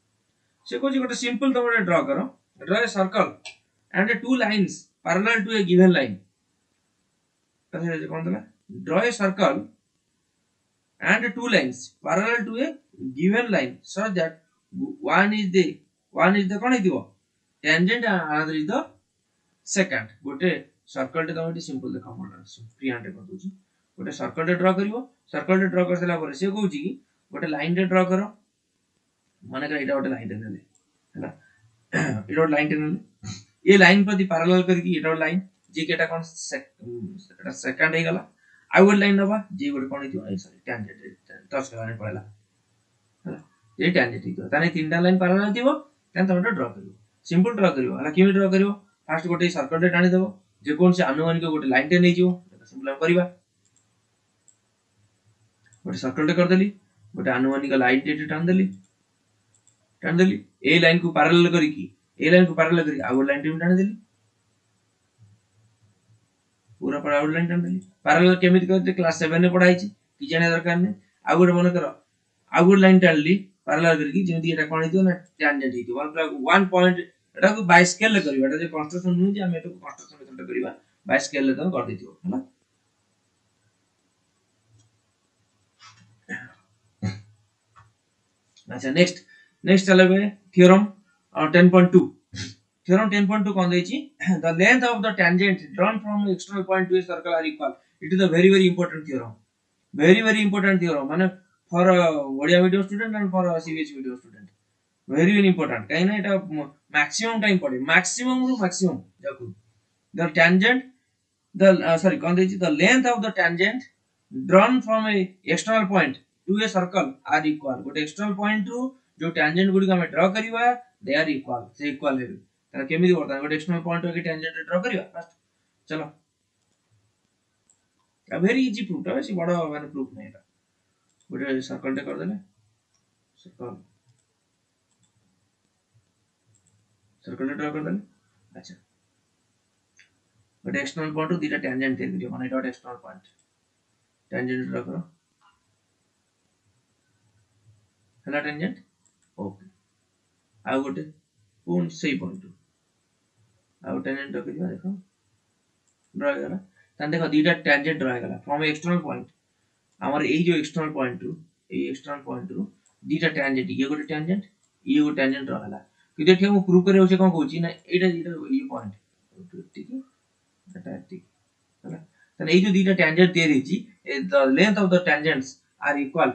से कोची गोटे simple तमरे draw करो draw a circle and two lines parallel to a given line अच्छा कोन दला draw a circle and two lines parallel to a given line such that one is the कोन हिदिबो tangent and another is the secant गोटे circle टे तमे simple देखा पडला free hand कर दोची गोटे सर्कल टे ड्रॉ करिवो सर्कल टे ड्रॉ कर सला पर से कहूची कि गोटे लाइन टे ड्रॉ करो माने कर एटा गोटे लाइन टे नेले हला एटा गोटे लाइन टे नेले ए लाइन प्रति पैरेलल करकी एटा लाइन जे केटा कोन एटा सेकंड हे गला आ गोटे लाइन नबा जे गोटे कोन हितो सॉरी टैंजेंट टच लाइन पड़ला हला ये टैंजेंट हितो ताने तीनटा लाइन पैरेलल थिबो तन तमे ड्रॉ करिवो सिंपल ड्रॉ करिवो हला केमि ड्रॉ करिवो फर्स्ट गोटे सर्कल टे टाणी देबो जे कोन से आनुमानिक गोटे लाइन टे नै जिवो सिंपल हम करबा गोटे सर्कल टे कर देली गोटे आनुमानिक लाइन टे टाण देली ए लाइन को पैरेलल करिकी आ गोटे लाइन टे टाणी देली पूरा पर आउट लाइन टाणी देली पैरेलल केमिति करते क्लास 7 में पढ़ाई छी कि जाने दरकार नै आ गोटे मन करो आ गोटे लाइन टाणली पैरेलल करिकी जेमि एटा कोन हितो ना टैंजेंट हितो वन पॉइंट एटा को बाय स्केल करबा एटा जे कंस्ट्रक्शन नु जे हम एटा कंस्ट्रक्शन मेथड करबा बाय स्केल ले तम कर दितियो हला अच्छा नेक्स्ट चलेबे थ्योरम 10.2 थ्योरम 10.2 कोन दैछि the length of the tangent drawn from external point to a circle are equal it is a very important theorem माने for Odia medium student and for CBSE medium student very important काहे ना एटा maximum time पड़े maximum देखो the tangent कौन देछि the length of the tangent drawn from a external point to a circle are equal गोटे external point रू जो tangent गुडी हम ड्रा करिवा they are equal से इक्वल हेबे तार केमिति बता गोटे external point के tangent ड्रा करिवा फर्स्ट चलो आ वेरी इजी प्रूफ है से बड़ा माने प्रूफ नै एटा गोटे सर्कल टे कर देले सर्कल ड्रा कर देले अच्छा बट एक्सटर्नल पॉइंट दीटा टेंजेंट दे दियो माने dot external point tangent draw करो हला टेंजेंट ओके आ गोटे पुन सेही पॉइंट आ टेंजेंट रखिदिया देखो ड्रा गला तान देखो दीटा टेंजेंट ड्रा गला फ्रॉम एक्सटर्नल पॉइंट हमर एई जो एक्सटर्नल पॉइंट रु दीटा टेंजेंट ये गोटे टेंजेंट ड्रा गला कि देखिए मु प्रूव करे होचे कोन कहूची ना एटा दीटा ये पॉइंट ठीक है एटा ठीक है तान एई जो दीटा टेंजेंट दे देची the length of the tangents are equal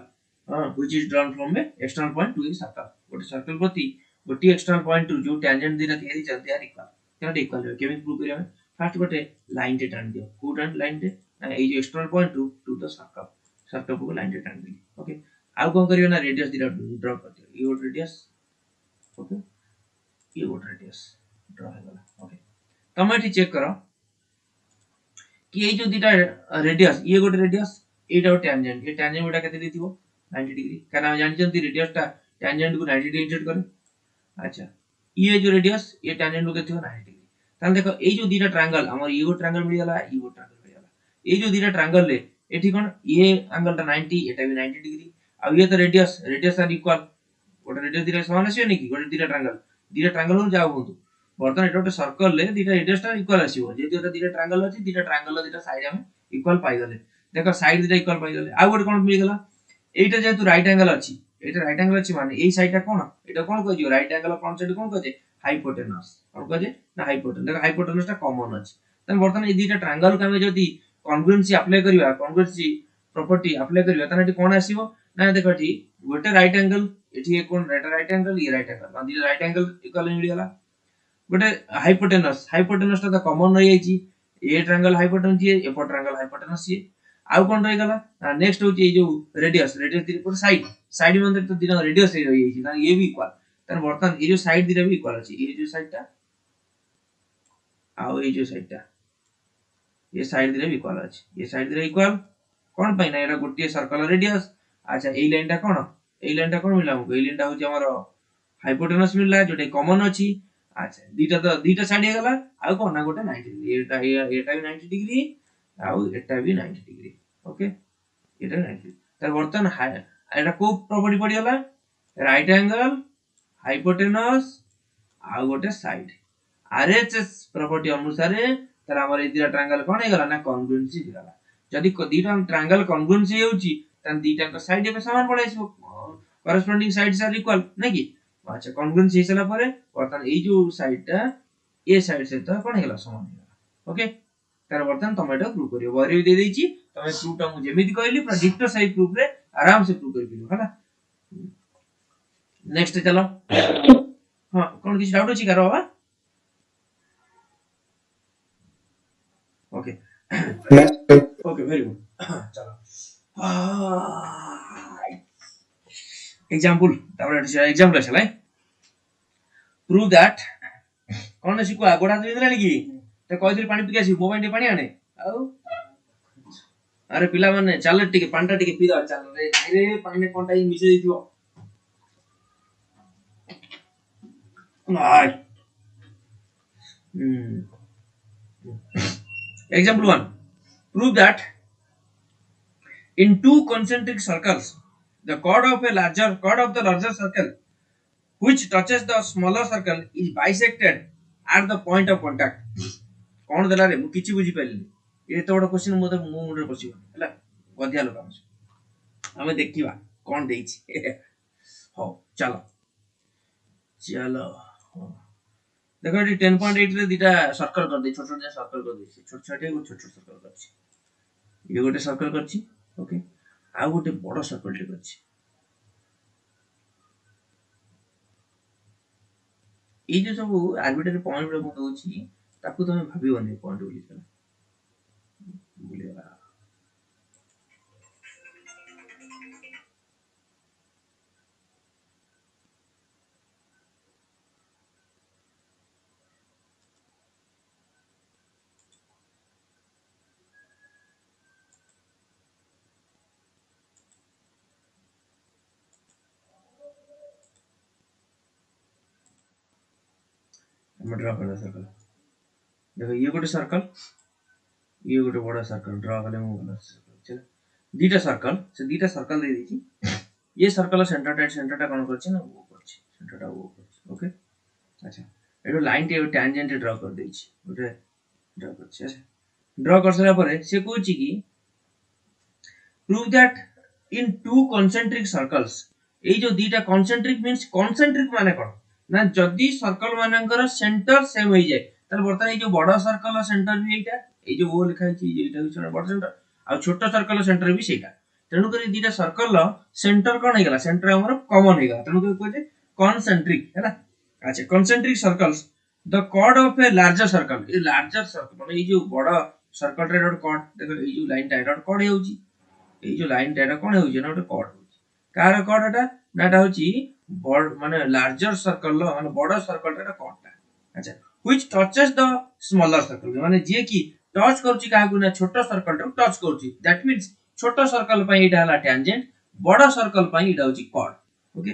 which is drawn from a external point to a circle गोटे सर्कल प्रति गोटे एक्सटर्नल पॉइंट रु जो टेंजेंट दीटा दे देची दे आर इक्वल केना इक्वल केमी प्रूव करिया फर्स्ट गोटे लाइन टे टान दियो कोड एंड लाइन टे ए जो external point to the circle को लाइन टे टान दिली ओके आउ कोन करियो ना रेडियस दीटा ड्रा कर दियो ये गोटे रेडियस ओके ये गोटे रेडियस ड्रा हो गला ओके तमे एठी चेक करो कि ये जो दीटा रेडियस ये गोटे रेडियस एटा टेंजेंट ये टेंजेंट गोटा केते देथिबो 90 डिग्री काना जानि जंती रेडियस टा टेंजेंट को 90 डिग्री इंटरसेक्ट करे अच्छा ये जो रेडियस ये टेंजेंट को केते 90 डिग्री तान देखो ए जो दीटा ट्रायंगल हमर ये गो ट्रायंगल मिल गला ये गो ट्रायंगल मिल गला ए जो दीटा ट्रायंगल ले एठी कोन ये एंगल टा 90 एटा भी 90 डिग्री अब ये तो रेडियस आर इक्वल गोटे रेडियस दीटा समान आसीयो नेकी गोटे दीटा ट्रायंगल हो जाओ होतु बर्तन एटा गोटे सर्कल ले दीटा रेडियस टा इक्वल आसीयो जेतु एटा दीटा ट्रायंगल अछि दीटा ट्रायंगल दीटा साइड हम इक्वल पाई गले देखो साइड दीटा इक्वल पाई गले आ गोटे कोन मिल गला एटा जेतु राइट एंगल अछि एटा राइट एंगल अछि माने एई साइड टा कोन एटा कोन कह दियो राइट एंगल कोन साइड कोन कह जे हाइपोटेनस कोन कह जे ना हाइपोटेनस देखो हाइपोटेनस टा कॉमन अछि तन बर्तन ए दीटा ट्रायंगल का में जदी कॉन्ग्रुएंसी अप्लाई करिवा कॉन्ग्रुएंसी प्रॉपर्टी अप्लाई करिवा तन एटी कोन आसीबो ना देखो एटी गोटे राइट एंगल एटी कोन राइट एंगल ये राइट एंगल दीटा राइट एंगल इक्वल मिल गला गोटे हाइपोटेनस टा कॉमन रही जाईची ए ट्रायंगल हाइपोटेनस ये ए ट्रायंगल हाइपोटेनस ये आउ कोन रही गला नेक्स्ट होची ए जो रेडियस दीटा साइड में तो दीटा रेडियस रही जाईची तान ये भी इक्वल तान बर्तन ए जो साइड दीटा भी इक्वल अछि ए जो साइड टा आउ ए जो साइड टा ये साइड दीटा भी इक्वल अछि ये साइड दीटा इक्वल कोन पाइना एटा गोटे सर्कल रेडियस अच्छा ए लाइन टा कोन मिला हमको ए लाइन टा होची हमर हाइपोटेनस मिलला जोटे कॉमन अछि अच्छा दीटा साइड हे गला आ कोन ना गोटे 90 डिग्री एटा भी 90 डिग्री आउ एटा भी 90 डिग्री ओके एटा 90 तर बर्तन एटा को प्रॉपर्टी पड़ी गला राइट एंगल हाइपोटेनस आ गोटे साइड आरएचएस प्रॉपर्टी अनुसार तर हमर ए दीटा ट्रायंगल कोन हे गला ना कॉन्ग्रुएंसी हे गला जदी दीटा ट्रायंगल कॉन्ग्रुएंसी होची तन दीटा का साइड पे समान पड़ाइसो कॉरेस्पोंडिंग साइड्स आर इक्वल नै कि अच्छा कॉन्ग्रुएंसी हेसला परे बर्तन ए जो साइड टा ए साइड से तो कोन हेला समान हेला ओके तार बर्तन टोमेटो प्रूव करियो वरी दे देची तमे प्रूफ टा मु जेमिति कहली पूरा डिक्टो सही प्रूफ रे आराम से प्रूव कर पियो हला नेक्स्ट चलो हां कोन किछ डाउट अछि करो बाबा ओके ओके वेरी गुड चलो एग्जांपल तापर एग्जांपल छलै प्रूव दैट कोन शिकु गोडा दिला कि ते कहइली पानी पिके आसी मोबाइल टे पानी आने आउ अरे पिला माने चल टिके पांटा टिके पी द चल रे रे पानी कोनटा ही मिसे दिथिबो नाइ example 1 prove that in two concentric circles the chord of the larger circle which touches the smaller circle is bisected at the point of contact कोन देला रे मु किछि बुझी पाइली ए तो बड़ क्वेश्चन मोर मुंडे पसिबो हला गधिया लोक हम देखिबा कोन देछि हो चलो देखो ये 10.8 रे दीटा सर्कल कर दे छोट छोट सर्कल कर दे छोट छोट सर्कल करछि ये गोटे सर्कल करछि ओके आ गोटे बड़ सर्कल टे करछि ए जे सब आर्बिट्ररी पॉइंट रे मु दोछि ताकू तमे भाबिबनी पॉइंट बोली चला बोलेला हम ड्रा कर सर्कल देखो ये गोटे बड़ा सर्कल ड्रा करले मु वाला सर्कल चल दीटा सर्कल दे देछि ये सर्कल सेंटरटा कोन करछि ना वो करछि सेंटरटा वो करछि ओके अच्छा एडो लाइन टे टैंजेंट ड्रा कर देछि ओटे ड्रा करछि अच्छा ड्रा कर सला परे से कहछि कि prove that in two concentric circles এই जो दीटा concentric means concentric माने कोन ना जदी सर्कल मानकर सेंटर सेम होई जाय तार बर्तन এই जो बड़ा सर्कल सेंटर भी एटा এই जो वो लिखा है एटा होछ बड़ा सेंटर आ छोटा सर्कल सेंटर भी सेटा तेनु करी दीटा सर्कल सेंटर कोन हेगला सेंटर हमर कॉमन हेगला तेनु करी कहजे concentric है ना अच्छा concentric circles the chord of a larger circle A larger circle माने এই जो बड़ा सर्कल रे डॉट chord देखो এই जो लाइन डॉट chord हेउची এই যে লাইন টা কোন হইছে না ওটা কর্ড হইছে কার কর্ড এটা না এটা হচ্ছে বড় মানে লার্জার সার্কেল মানে বড় সার্কেলটা এটা কর্ডটা আচ্ছা which touches the smaller circle মানে যে কি টচ করছি কাহাকু না ছোট সার্কেলটা টচ করছি দ্যাট মিন্স ছোট সার্কেল পাই এটা হলা ট্যানজেন্ট বড় সার্কেল পাই এটা হচ্ছে কর্ড ওকে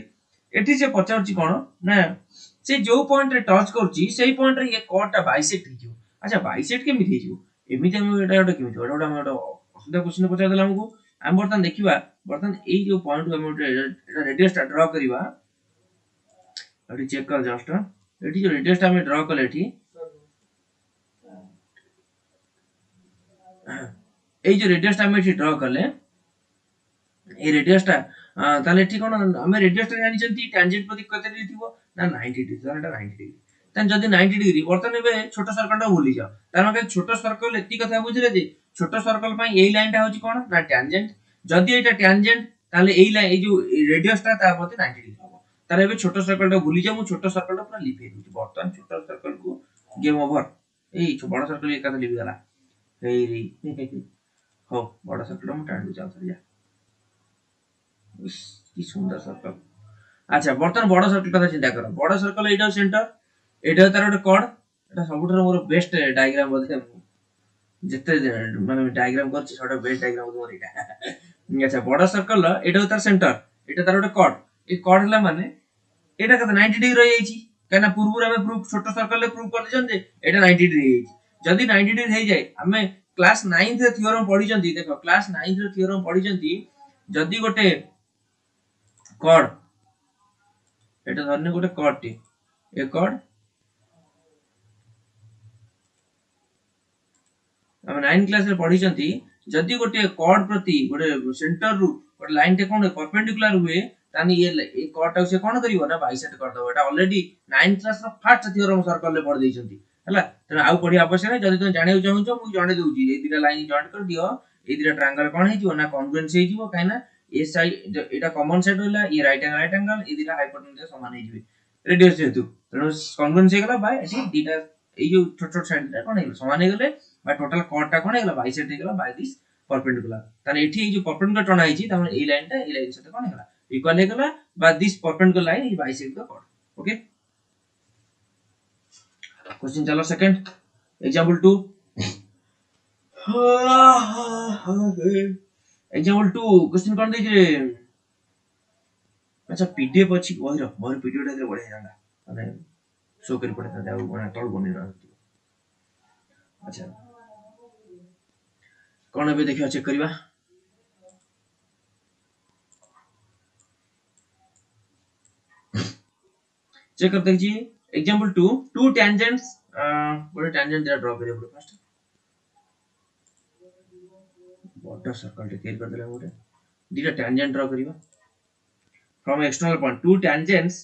এটি যে পচারছি কোন না সে যে পয়েন্ট রে টচ করছি সেই পয়েন্ট রে এই কর্ডটা বাইসেক্ট হইছো আচ্ছা বাইসেক্ট কেমিতি হইছো এমিতি আমি এটা এটা কেমিতি এটা আমি এটা অসুবিধা কোশ্চেন পচার দিলাম আমকু हम बर्तन देखिबा बर्तन ए जो पॉइंट हम एटा रेडियस टा ड्रा करिबा एटी चेक कर जस्ट एटी जो रेडियस टा हम ड्रा करले एटी ए जो रेडियस टा हम एटी ड्रा करले ए रेडियस टा ताले एटी कोन हम रेडियस टा जानि जंती टैंजेंट प्रति कते डिग्री थिबो ना 90 डिग्री ताले एटा 90 डिग्री तन जदी 90 डिग्री बर्तन एबे छोट सर्कल टा भूली जाओ तार माने छोट सर्कल एती कथा बुझिले जे छोट सर्कल पई एई लाइन टा होची कोन ना टैंजेंट जदी एटा टैंजेंट ताले एई लाइन ए जो रेडियस टा ता प्रति 90 डिग्री होबो तारे एबे छोट सर्कल टा भूली जाओ मु छोट सर्कल टा पूरा लिपे दूची बर्तन छोट सर्कल को गेम ओवर एई बड़ सर्कल एक कथा लिपि गला एई रे हो बड़ सर्कल टा मु टाण दू चल जा की सुंदर सर्कल अच्छा बर्तन बड़ सर्कल कथा चिंता करो बड़ सर्कल एटा सेंटर एटा तार ओटे कॉर्ड एटा सबुठर मोर बेस्ट डायग्राम बोलते जिते माने डायग्राम करछि छोटा बेस्ट डायग्राम मोर एटा अच्छा बड़ा सर्कल एटा तार सेंटर एटा तार ओटे कॉर्ड ए कॉर्ड हला माने एटा कत 90 डिग्री रहि जाईछि काना पूर्व हमें प्रूफ छोट सर्कल ले प्रूफ कर दिजन जे एटा 90 डिग्री जाईछि जदी 90 डिग्री हे जाय हमें क्लास 9th रे थ्योरम पढी जंती देखो क्लास 9th रे थ्योरम पढी जंती जदी गोटे कॉर्ड एटा धरने गोटे कॉर्ड टी ए कॉर्ड हम 9 क्लास रे पढी जंती जदी गोटे कॉर्ड प्रति गोटे सेंटर रु गोटे लाइन टे कोन परपेंडिकुलर हुए तानी ये कॉर्ड टा से कोन करिवो ना बाइसेक्ट कर दबो एटा already 9 class row first theorem circle ले पढ देई जंती हला त आउ पढी आवश्यक नै जदी तुम जाने चाहू छ मु जाने दोउची ए दिरा लाइन जॉइंट कर दियो ए दिरा ट्रायंगल कोन हे जिवो ना कॉन्ग्रुएंस हे जिवो काई ना ए साइड एटा कॉमन साइड होला ये right angle A Indira hypotenuse समान हे जिवे रेडियस जेतु तनो कॉन्ग्रुएंस हे गेला बाय एठी दिटा ए जो छोट छोट साइड टा कोन हे समान हे गेले बा टोटल कॉर्ड टा कोन हे गेला बाइसेक्ट हे गेला बाय दिस परपेंडिकुलर ताने एठी जो परपेंडिकुलर टना हे छि ताने ए लाइन टा ए लाइन साथे कोन हे गेला इक्वल हे गेला बा this perpendicular line is bisect the chord okay question चलो सेकंड एग्जांपल 2 एग्जांपल 2 क्वेश्चन कोन दे जे अच्छा पीडीएफ अछि ओहिरो मोर पीडीएफ रे बढे जांदा माने शो करि पड़े था वो बना तळ बनि रहा अच्छा कोन अबे देखियो चेक करबा चेक करते जी एग्जांपल 2 टू टेंजेंट्स बड़े टेंजेंट जरा ड्रा करियो फर्स्ट वाटर सर्कल टे क्लियर कर देला गोटे दीटा टेंजेंट ड्रा करियो from external point two tangents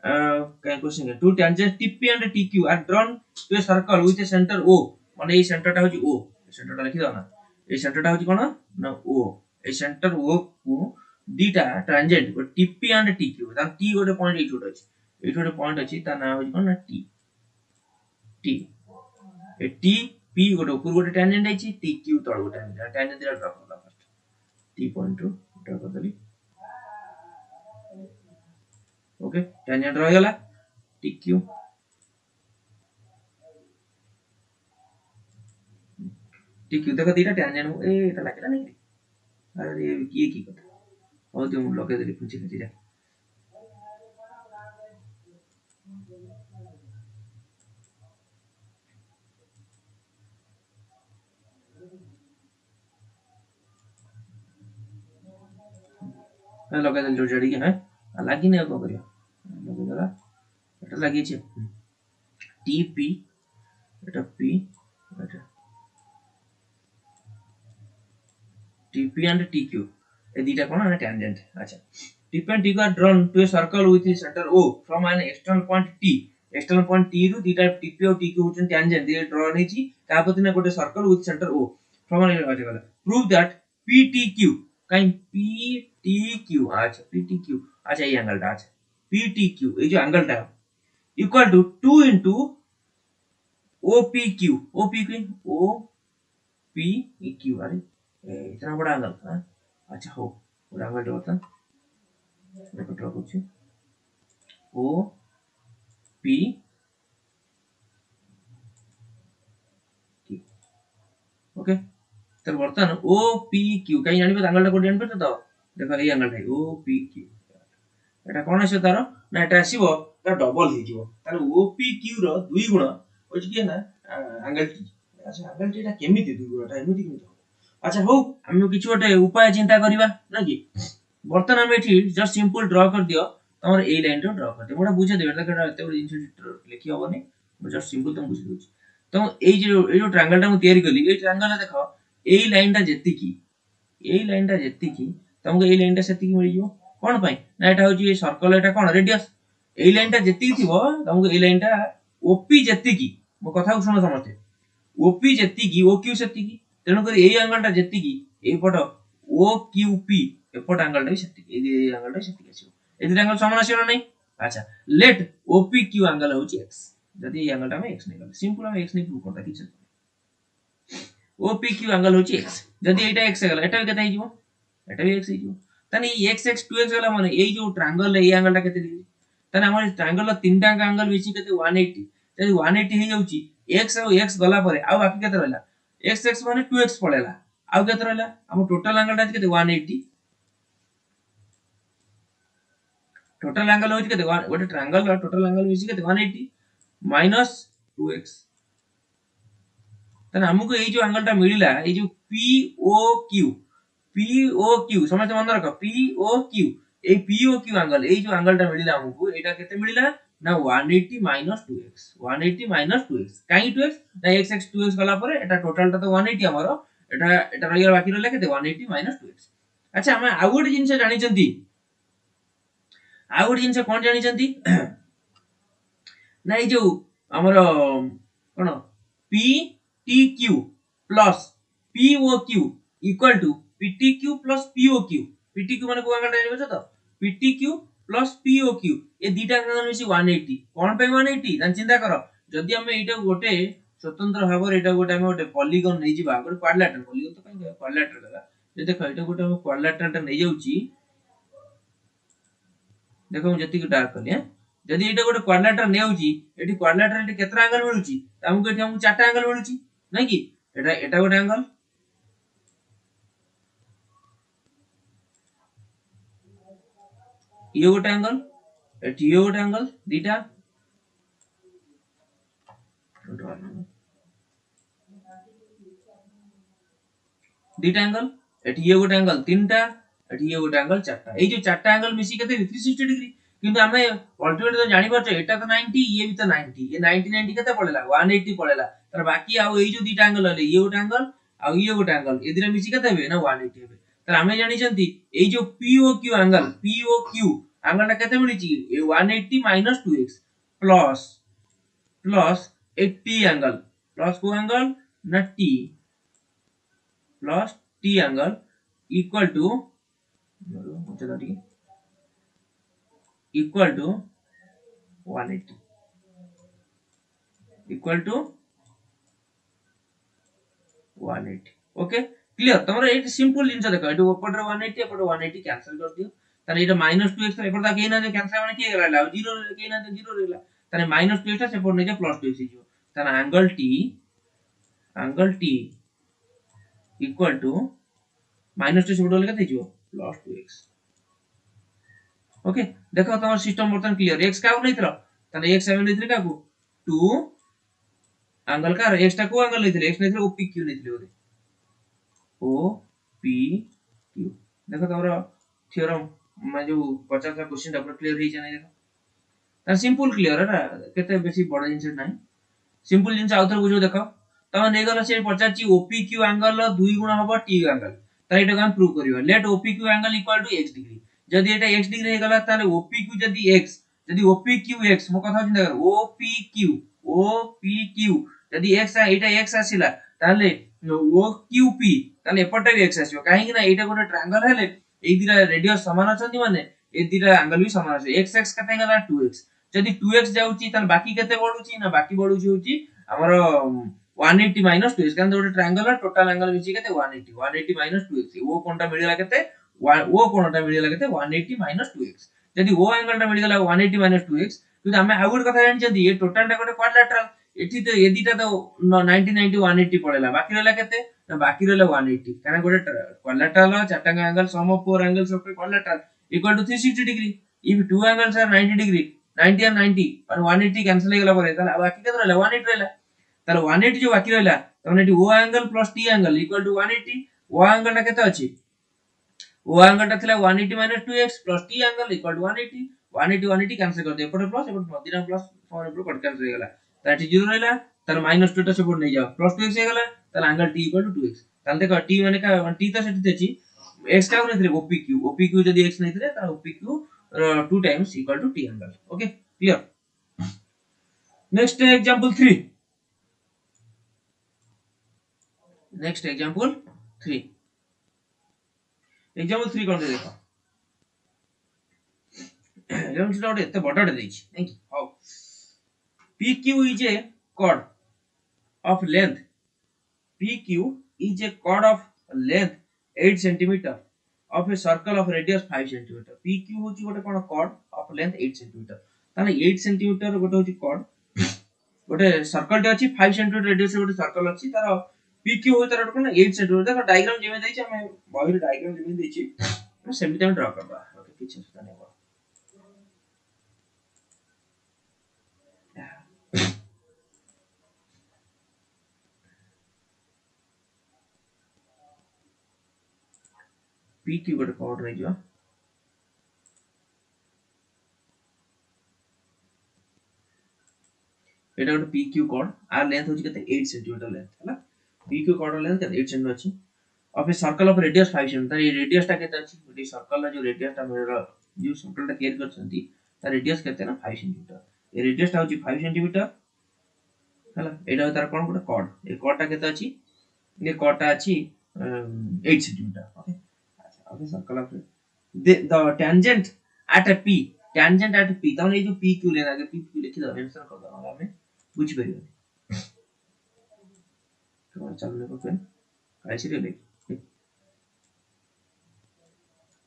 काय क्वेश्चन है two tangents TP and TQ are drawn to a circle with a centre O माने ए सेंटर टा होची ओ सेंटर टा लिखि दो ना ए सेंटर टा होची कोन ना ओ ए सेंटर ओ को दीटा टेंजेंट टीपी एंड टीक्यू ता टी गोटे पॉइंट एठोट अछि एठोट पॉइंट अछि ता नाम होची कोन ना T T A T P गोटे ऊपर गोटे टेंजेंट अछि टी क्यू तळ गोटे टेंजेंट दिला ड्रा करला first T point two draw कर दली ओके टेंजेंट रह गला टी क्यू टी क्यू देखो दीटा टेंजेंट ए एटा लागला नहीं अरे ये की कथा और तुम लगे देली पूछे जा लगे देल जोड़ जड़ी के है लागी ने को करियो लगे देला एटा लागी छे टीपी एटा पी एटा टीपी एंड टीक्यू ए दीटा कोन है टेंजेंट अच्छा TP and TQ are drawn to a circle with the centre O from an external point T external point T रु दीटा टीपी और टीक्यू होचन टेंजेंट ये ड्रॉ नै छी का पति ने गोटे circle with centre O from an अच्छा गला प्रूव दैट PTQ काई PTQ अच्छा PTQ अच्छा ये एंगल टा अच्छा PTQ ये जो एंगल टा equal to 2 into OPQ OPQ OPQ अरे इतना बड़ा एंगल हां अच्छा हो बड़ा एंगल टा होता देखो ड्रॉ कुछ O P Q ओके तर वर्तमान OPQ कहीं जानि एंगल टा को जानि पड़ता तो देखो ये एंगल टा OPQ एटा कोन आसे तारो ना एटा आसीबो ता डबल हे जिवो तार OPQ रो दुई गुण होची के ना एंगल टी अच्छा एंगल टी टा केमिति दुई गुणटा एमिति केमिति अच्छा हो हम किछ गोटे उपाय चिंता करबा ना कि बर्तन हम एठी जस्ट सिंपल ड्रॉ कर दियो तमर ए लाइन रो ड्रॉ कर दियो मोटा बुझे देबे ताके एते बड जिंस लिखि होबनी जस्ट सिंपल तुम बुझि दोछ तो ए जो ट्रायंगल टा मु तयारी कली ए ट्रायंगल देखो ए लाइन टा जेति की तुमको ए लाइन टा सेति की मिल जिवो कोन पई ना एटा होची सर्कल एटा कोन रेडियस ए लाइन टा जेति की थिबो तुमको ए लाइन टा ओपी जेति की मो कथा को सुनो समझते ओपी जेति की ओक्यू सेति की तेनु करी ए एंगल टा जेति की ए पट ओक्यूपी एपट एंगल टा सेति की ए एंगल टा सेति आसीबो ए एंगल समान आसीबो नहीं अच्छा लेट ओपीक्यू एंगल होची x जदी ए एंगल टा में x नै गला सिंपल हम x नै प्रूव करता किछ ओपीक्यू एंगल होची x जदी एटा x गला एटा केते हिजो एटा भी x हिजो तने x x 2x गला माने ए जो ट्रायंगल ए एंगल टा केते दिबी तने हमर ट्रायंगल ला तीनटा एंगल मिसी केते 180 जदी 180 हे जाउची x और x गला परे आ बाकी केते रहला x x माने 2x पळेला आ केते रहला हम टोटल एंगल टा केते 180 टोटल एंगल होची केते गोटे ट्रायंगल ला टोटल एंगल मिसी केते 180 माइनस 2x तने हमको ए जो एंगल टा मिलिला ए जो POQ समझ मन रखो POQ A POQ angle A जो एंगल टा मिलिला हमको एटा केते मिलिला ना 180 माइनस 2x 180 माइनस 2x काई 2x ना x x 2x गला परे एटा टोटल टा तो 180 हमरो एटा रहिया बाकी रहला केते 180 माइनस 2x अच्छा हम आ गोटे जिंस जानि चंती आ गोटे जिंस कोन जानि चंती ना ए जो हमरो कोन PTQ plus POQ equal to PTQ plus POQ PTQ माने को एंगल जानि बछ तो PTQ plus POQ ए दीटा एंगल मिसी 180 कोन पे 180 जान चिंता करो जदी हम एटा गोटे स्वतंत्र भाबर एटा गोटे हम गोटे पॉलीगन नै जिबा गोटे क्वाड्रिलेटरल पॉलीगन तो काई क्वाड्रिलेटरल गला जे देखो एटा गोटे हम क्वाड्रिलेटरल टा नै जाउची देखो हम जति डार्क करली हैं जदी एटा गोटे क्वाड्रिलेटरल नै आउची एटी क्वाड्रिलेटरल टी केतरा एंगल मिलुची हमको एटी हमको चारटा एंगल मिलुची नै कि एटा गोटे एंगल ये गोटे एंगल एटी ये गोटे एंगल दीटा दीटा एंगल एटी ये गोटे एंगल तीनटा एटी ये गोटे एंगल चारटा ए जो चारटा एंगल मिसी केते 360 डिग्री किंतु हमें अल्टीमेट तो जानि परछे एटा तो 90 ये भी तो 90 ये 90 90 केते पड़ेला 180 पड़ेला तर बाकी आ ए जो दीटा एंगल हले ये गोटे एंगल आ ये गोटे एंगल ए दिरा मिसी केते हेबे ना 180 हेबे तर हमें जानि चंती ए जो POQ एंगल टा केते मिलिची ए 180 minus 2x plus plus 80 angle plus को एंगल ना t plus t angle equal to equal to 180 equal to 180 okay clear तमरा ए सिंपल जिंस देखो एटो ऊपर 180 ऊपर 180 कैंसिल कर दियो तने एटा -2x एपर ता केना जे कैंसिल माने के गला 0 केना जे 0 रहला तने -2x ता सेपर ने जे +2x हिजो तने एंगल t इक्वल टू -2 से बडल केते हिजो +2x ओके देखो तमर सिस्टम बर्तन क्लियर x का नै थरो तने x सेवन नै का को 2 एंगल का x टा को एंगल नै थले x नै थले OPQ नै थले ओपी OPQ देखो तमरा थ्योरम मैं जो 50 का क्वेश्चन डबल क्लियर ही जाने देखो तार सिंपल क्लियर है केते बेसी बड़ जिंस नाही सिंपल जिंस आउथर बुझो देखो तमे नै गला से पचाची OPQ एंगल 2 गुना हबो T एंगल तार एटा हम प्रूव करियो let OPQ angle equal to x degree जदी एटा x डिग्री हे गला ताले OPQ जदी x जदी OPQ x मो कथा चिंता कर OPQ जदी x एटा x आसिला ताले OQP ताले एपटा भी x आसियो काहे कि ना एटा गोटे ट्रायंगल हेले ए दिरा रेडियस समान अछंती माने ए दिरा एंगल भी समान আছে x x कते गला 2x जदी 2x जाउची ताले बाकी केते बढुची ना बाकी बढुची होची हमर 180 minus 2x कारण गोटे ट्रायंगल टोटल एंगल मिसी केते 180 minus 2x वो कोनटा मिलिला केते वो कोनटा मिलिला केते 180 minus 2x जदी वो एंगल टा मिलिगला 180 minus 2x तो हमें आउट कथा जानि जदी ये टोटल टा गोटे क्वाड्रिलेटरल एठी तो ये दिटा तो 90 90 180 पड़ेला बाकी रहला केते ना बाकी रहला 180 कारण गोटे क्वाड्रिलेटरल चारटा angle sum of four angles of quadrilateral equal to 360 degree if two angles are 90 degree 90 and 90 और 180 कैंसिल हो गला परे ताला बाकी केते रहला 180 रहला ताले 180 जो बाकी रहला तने एटी O angle plus T angle equal to 180 O angle टा केते अछि ओ एंगल टा थिला 180 minus 2x plus t angle equal to 180 180 180 cancel कर दे एपटे प्लस एपटे मदिना प्लस फॉर एपटे कट कैंसिल हो गला ताटी 0 रहला ताले माइनस 2 टा सपोर्ट नै जाओ प्लस 2x हो गला ताले angle t equal to 2x ताले देखो t माने का t तो सेठी देछि x का नै थे OPQ जदी x नै थे ताले OPQ 2 times equal to t angle okay clear next example 3 next example 3 example 3 कोन देखो example 3 ओटे एते बडडे देछि thank you how PQ is a chord of length PQ is a chord of length 8 centimeter of a circle of radius 5 centimeter PQ होची गोटे कोन chord of length 8 centimeter ताने 8 centimeter गोटे होची chord गोटे सर्कल टे अछि 5 centimeter रेडियस गोटे circle अछि तार PQ हो तार कोन 8 centimeter देखो डायग्राम जेमे दैछि हम बहिर डायग्राम जेमे दैछि हम सेमिति हम ड्रा करबा ओके किछ सुता नै PQ गोटे chord रहि जो एटा गोटे PQ chord आर लेंथ होची कते 8 cm लेंथ हला PQ chord लेंथ 8 cm अछि of a circle of radius 5 cm तार ये रेडियस टा केते अछि गोटे सर्कल ला जो रेडियस टा मेरा जो सर्कल टा क्लियर करछंती तार रेडियस केते ना 5 cm ये रेडियस टा होची 5 cm हला एटा तार कोन गोटे chord ए chord टा केते अछि ये chord टा अछि 8 cm ओके अच्छा of a circle of the tangent eight a p तने ये जो PQ लेना के PQ लिखि दो मेंशन कर दो हमें बुझ परियो तो चलने को पेन कैसे ले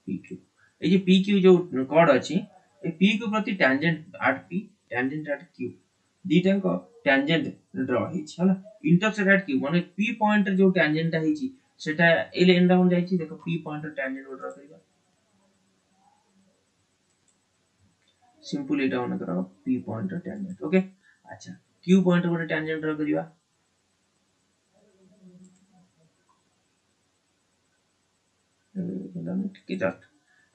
PQ ए जे PQ जो कोड अछि ए PQ प्रति tangent at P tangent at Q दीटा को टेंजेंट ड्रा हिच हला इंटरसेक्ट एट Q माने P पॉइंट जो टेंजेंट हिची सेटा ए लाइन डाउन जाईची देखो P पॉइंट टेंजेंट ड्रा करिबा सिंपल एटा ऑन करो P पॉइंट टेंजेंट ओके अच्छा Q पॉइंट गोटे टेंजेंट ड्रा करिबा के जस्ट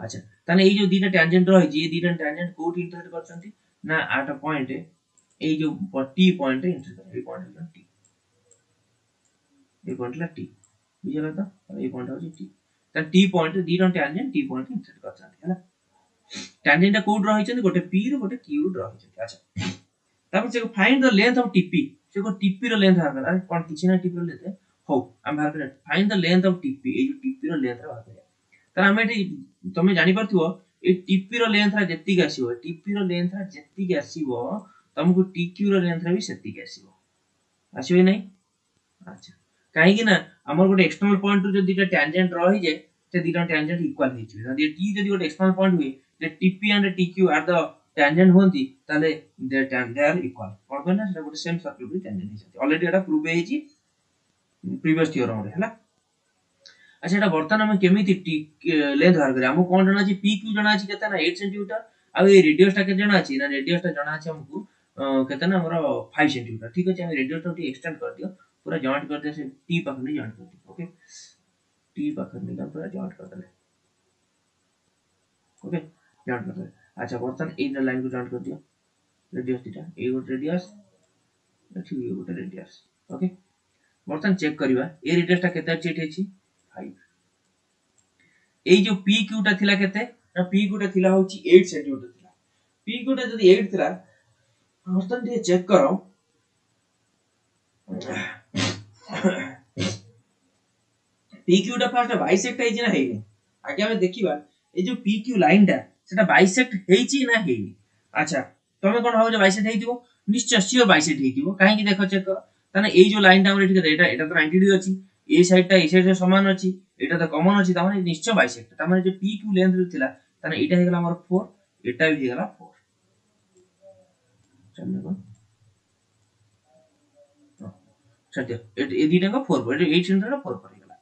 अच्छा ताने ए जो दीटा टेंजेंट रही जे दीटा टेंजेंट कोट इंटरसेक्ट करछंती ना एट अ पॉइंट ए जो T पॉइंट इंटरसेक्ट ए पॉइंट है T ए पॉइंट ला T बुझला तो ए पॉइंट हो T त T पॉइंट दीटा टेंजेंट T पॉइंट इंटरसेक्ट करछंती हला टेंजेंट कोड रही छन गोटे P रो गोटे Q रो रही छन अच्छा तब से find the length of TP से को TP रो लेंथ बाहर अरे कोन किछ ना TP रो लेंथ हो हम बाहर कर find the length of TP ए जो TP रो लेंथ बाहर कर त हम एठी तमे जानि परथुओ ए TP रो लेंथ रा जत्ती के आसीबो TP रो लेंथ रा जत्ती के आसीबो तुमको TQ रो लेंथ रा भी सेत्ती के आसीबो आसीबे नै अच्छा काहे कि ना हमर गोटे एक्सटर्नल पॉइंट जो दीटा टेंजेंट रही जे ते दीटा टेंजेंट इक्वल हि छि यदि T जदि गोटे एक्सटर्नल पॉइंट हुए जे TP and TQ are the tangent होंती ताले दे आर इक्वल कोन कोन ना गोटे सेम सर्कल भी टेंजेंट हिसती ऑलरेडी एटा प्रूव हे छि प्रीवियस थ्योरम रे हला अच्छा एटा वर्तमान हम केमिति लेंथ बाहर करे हमको कोन जणा छि PQ जणा छि केतना 8 cm आ ए रेडियस टा के जणा छि ना रेडियस टा जणा छि हमको केतना हमरो 5 cm ठीक अछि हम रेडियस टा एक्सटेंड कर दियो पूरा जॉइंट कर दे से T पाखर नहीं जॉइंट कर दियो ओके T पाखर नहीं पूरा जॉइंट कर दे ओके जॉइंट कर दे। अच्छा बर्तन ए लाइन को जॉइंट कर दियो रेडियस थीटा ए गोटे रेडियस एठी ए गोटे रेडियस ओके बर्तन चेक करबा ए रेडियस टा केते अछि एठी अछि 5 ए जो पी क्यू टा थिला केते ना पी क्यू टा थिला होची 8 सेंटीमीटर थिला पी क्यू टा जदी 8 थिला बर्तन ଟିକେ चेक करो पी क्यू टा फास्ट बाइसेक्ट हेछि ना हेइनी आगे हम देखिबा ए जो पी क्यू लाइन टा सेटा बाइसेक्ट हेछि ना हेइनी अच्छा तमे कोन भाबो जे बाइसेक्ट हेइतिबो निश्चय सियोर बाइसेक्ट हेइतिबो काहे कि देखो चेक करो ताने ए जो लाइन टा हमर एठी एटा एटा तो 90 डिग्री अछि ए साइड टा ए साइड से समान अछि एटा तो कॉमन अछि ताने निश्चय बाइसेक्ट ताने जे पी क्यू लेंथ थिला ताने एटा हे गेला हमर 4 एटा भी हे गेला 4 चलने को सत्य ए दीटा का 4 पर 8 सेंटीमीटर 4 पर हे गेला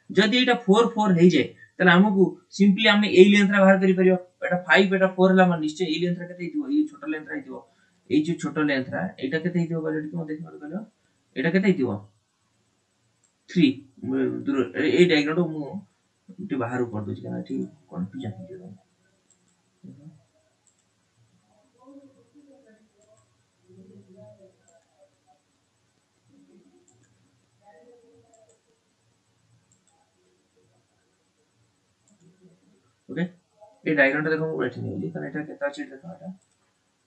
जदी एटा 4 4 हे जाय तले हमकु सिंपली हमने ए लेंथ रा बाहर करि परियो एटा 5 एटा 4 हला मन निश्चय ए लेंथ रा केते हितिबो ए छोटो लेंथ रा हितिबो ए जो छोटो लेंथ रा एटा केते हितिबो कहले तुम देखि मत कहलो एटा केते हितिबो 3 दूर ए डायग्राम तो मु इटे बाहर कर दोछि काना एठी कंफ्यूजन हो जाय ओके ए डायग्राम टा देखो मु एठी नेली काना एटा केता अछि देखो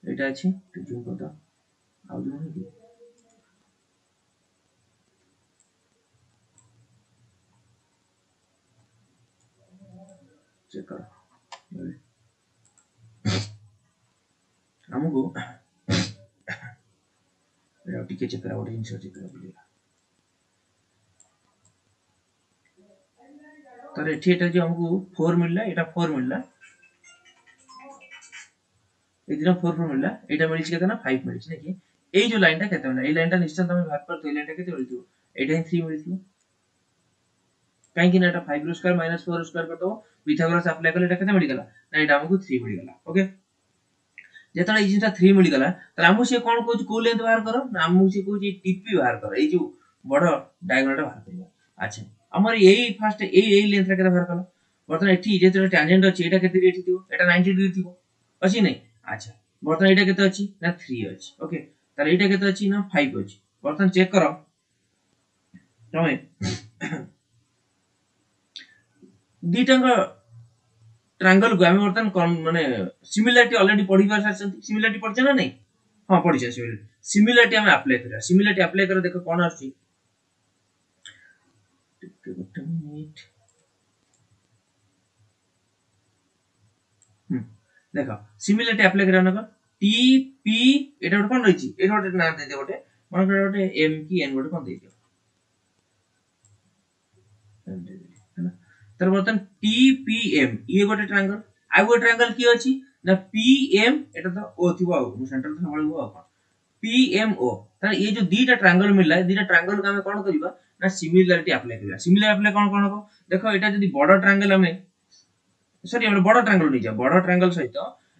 एटा अछि तो जूम कर दो आउ जूम हो गई चेक करो हमको एटा टिके चेक करा ओटे जिंस चेक करा बुलिया तर एठी एटा जो हमको 4 मिलला एटा 4 मिलला एदिना 4 4 मिलला एटा मिलछि केतना 5 मिलछि नै कि ए जो लाइन टा केते मिलला ए लाइन टा निश्चय तमे भाग कर तो ए लाइन टा केते मिलथिबो एटा 3 मिलथिबो काहे कि ना एटा 5 रो स्क्वायर माइनस 4 रो स्क्वायर करतो पिथागोरस अप्लाई करले एटा केते मिल गेला ना एटा हमको 3 मिल गेला ओके जेतले ई जिनटा 3 मिल गेला त हमहु से कोन कहू को लेंथ बाहर करो ना हमहु से कहू टीपी बाहर करो ए जो बड़ डायगोनल बाहर करिया अच्छा हमर एई फर्स्ट एई लेंथ रा केते बाहर कलो बर्तन एठी जेतले टैंजेंट अछि एटा केते एठी थिबो एटा 90 डिग्री थिबो अछि नै अच्छा बर्तन एटा केते अछि ना 3 अछि ओके ताले एटा केते अछि ना 5 अछि बर्तन चेक करो तमे दीटांग ट्रायंगल को हम बर्तन माने सिमिलरिटी ऑलरेडी पढी पार सारछंती सिमिलरिटी पढछे ना नै हां पढी छै सिमिलरिटी हम अप्लाई करा देखो कोन आछि टिक मिनिट देखो सिमिलरिटी अप्लाई करा ना टी पी एटा कोन रहिछि एटा गोटे नाम दे दे गोटे मन कर गोटे एम की एन गोटे कोन दे दियो तर बर्तन टी पी एम ये गोटे ट्रायंगल आ गोटे ट्रायंगल की अछि ना पी एम एटा तो ओ थिबो आ सेंटर तो हमळबो आ पी एम ओ तर ये जो दीटा ट्रायंगल मिलला दीटा ट्रायंगल का हम कोन करबा ना सिमिलरिटी अप्लाई करबा सिमिलर अप्लाई कोन कोन हो देखो एटा जदी बड़ ट्रायंगल हमें सॉरी हम बड़ ट्रायंगल नहीं जा बड़ ट्रायंगल सहित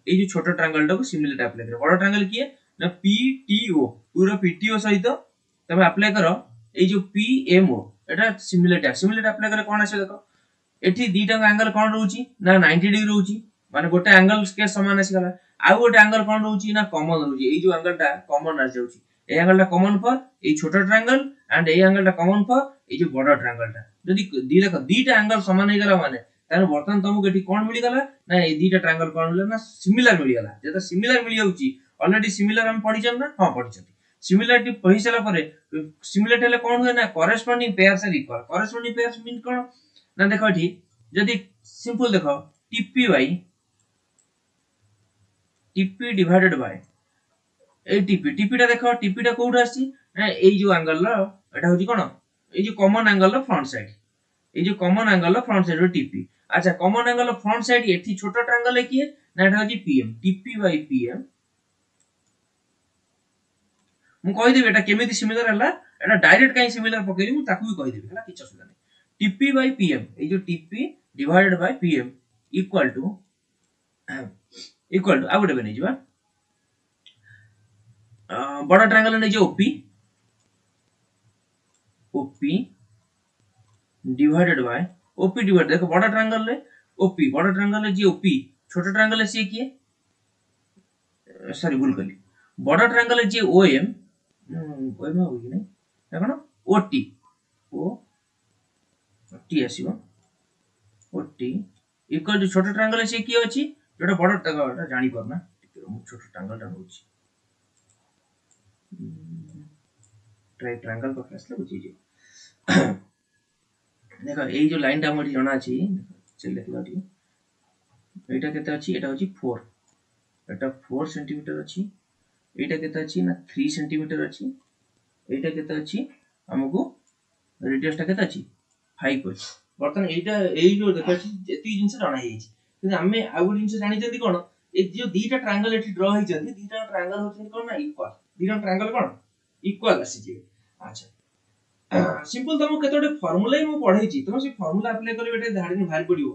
ए जो छोटो ट्रायंगल टा को सिमिलरिटी अप्लाई कर बड़ ट्रायंगल की ना पी टी ओ पूरा पीटीओ सहित तमे अप्लाई करो ए जो पी एम ओ एटा सिमिलरिटी अप्लाई करे कोन आसे देखो एठी दीटा एंगल कोन रहउची ना 90 डिग्री रहउची माने गोटे एंगल के समान आसी गला आ गोटे एंगल कोन रहउची ना कॉमन रहउची ए जो एंगल टा कॉमन आ जाउची ए एंगल टा कॉमन फॉर ए छोटो ट्रायंगल एंड ए एंगल टा कॉमन फॉर ए जो बड़ ट्रायंगल टा जदी दीटा एंगल समान हे गला माने तार बर्तन तुमको एठी कोन मिली गला ना ए दीटा ट्रायंगल कोन मिला ना सिमिलर मिली गला जेता सिमिलर मिली जाउची ऑलरेडी सिमिलर हम पढी छन ना हां पढी छथि सिमिलरिटी पढी सला परे सिमिलरिटी ले कोन होय ना कॉरेस्पोंडिंग पेयर से इक्वल कॉरेस्पोंडिंग पेयर मीन कोन ना देखो एठी जदी सिंपल देखो टीपी डिवाइडेड बाय ए टीपी टा देखो टीपी टा कोउठ आसी ना ए जो एंगल लो एटा होची कोन ए जो कॉमन एंगल लो फ्रंट साइड ए जो कॉमन एंगल लो फ्रंट साइड रो टीपी अच्छा कॉमन एंगल लो फ्रंट साइड एठी छोटो ट्रायंगल है की ना एटा होची पीएम टीपी बाय पीएम मु कहि देबे एटा केमिति सिमिलर हला एटा डायरेक्ट काई सिमिलर पकेली मु ताकू भी कहि देबे हला किछ असुविधा नै टीपी बाय पीएम ए जो TP divided by PM equal to आ गुटे बनै जिबा बड़ा ट्रायंगल नै जे OP divided by OP divide देखो बड़ा ट्रायंगल ले ओपी बड़ा ट्रायंगल ले जे ओपी छोटा ट्रायंगल सी किए सॉरी भूल कली बड़ ट्रायंगल जे ओएम ओएम हो कि नहीं देखो ओटी ओ टी आसीबो ओटी इक्वल टू छोटा ट्रायंगल से किए अछि जोटा बड़ ट्रायंगल जानि परना मु छोटा ट्रायंगल टा होछि ट्रायंगल पर आसले बुझी जे देखो ए जो लाइन टा मोटी जणा अछि से लिखला टी एटा केते अछि एटा होछि 4 एटा 4 सेंटीमीटर अछि एटा केते अछि ना 3 सेंटीमीटर अछि एटा केते अछि हमकु रेडियस टा केते अछि 5 अछि बर्तन एटा एई जो देखा अछि एती जिंस जणा हेछि कि हमें आ गुड जिंस जानि जंदी कोन ए जो दीटा ट्रायंगल एठी ड्रा हेइ जंदी दीटा ट्रायंगल होछि कोन ना इक्वल दीटा ट्रायंगल कोन इक्वल आसी जे अच्छा सिंपल तमो केतोडे फार्मूला मु पढै छी तमो से फार्मूला अप्लाई करबे एटा धाडी भारी पडियो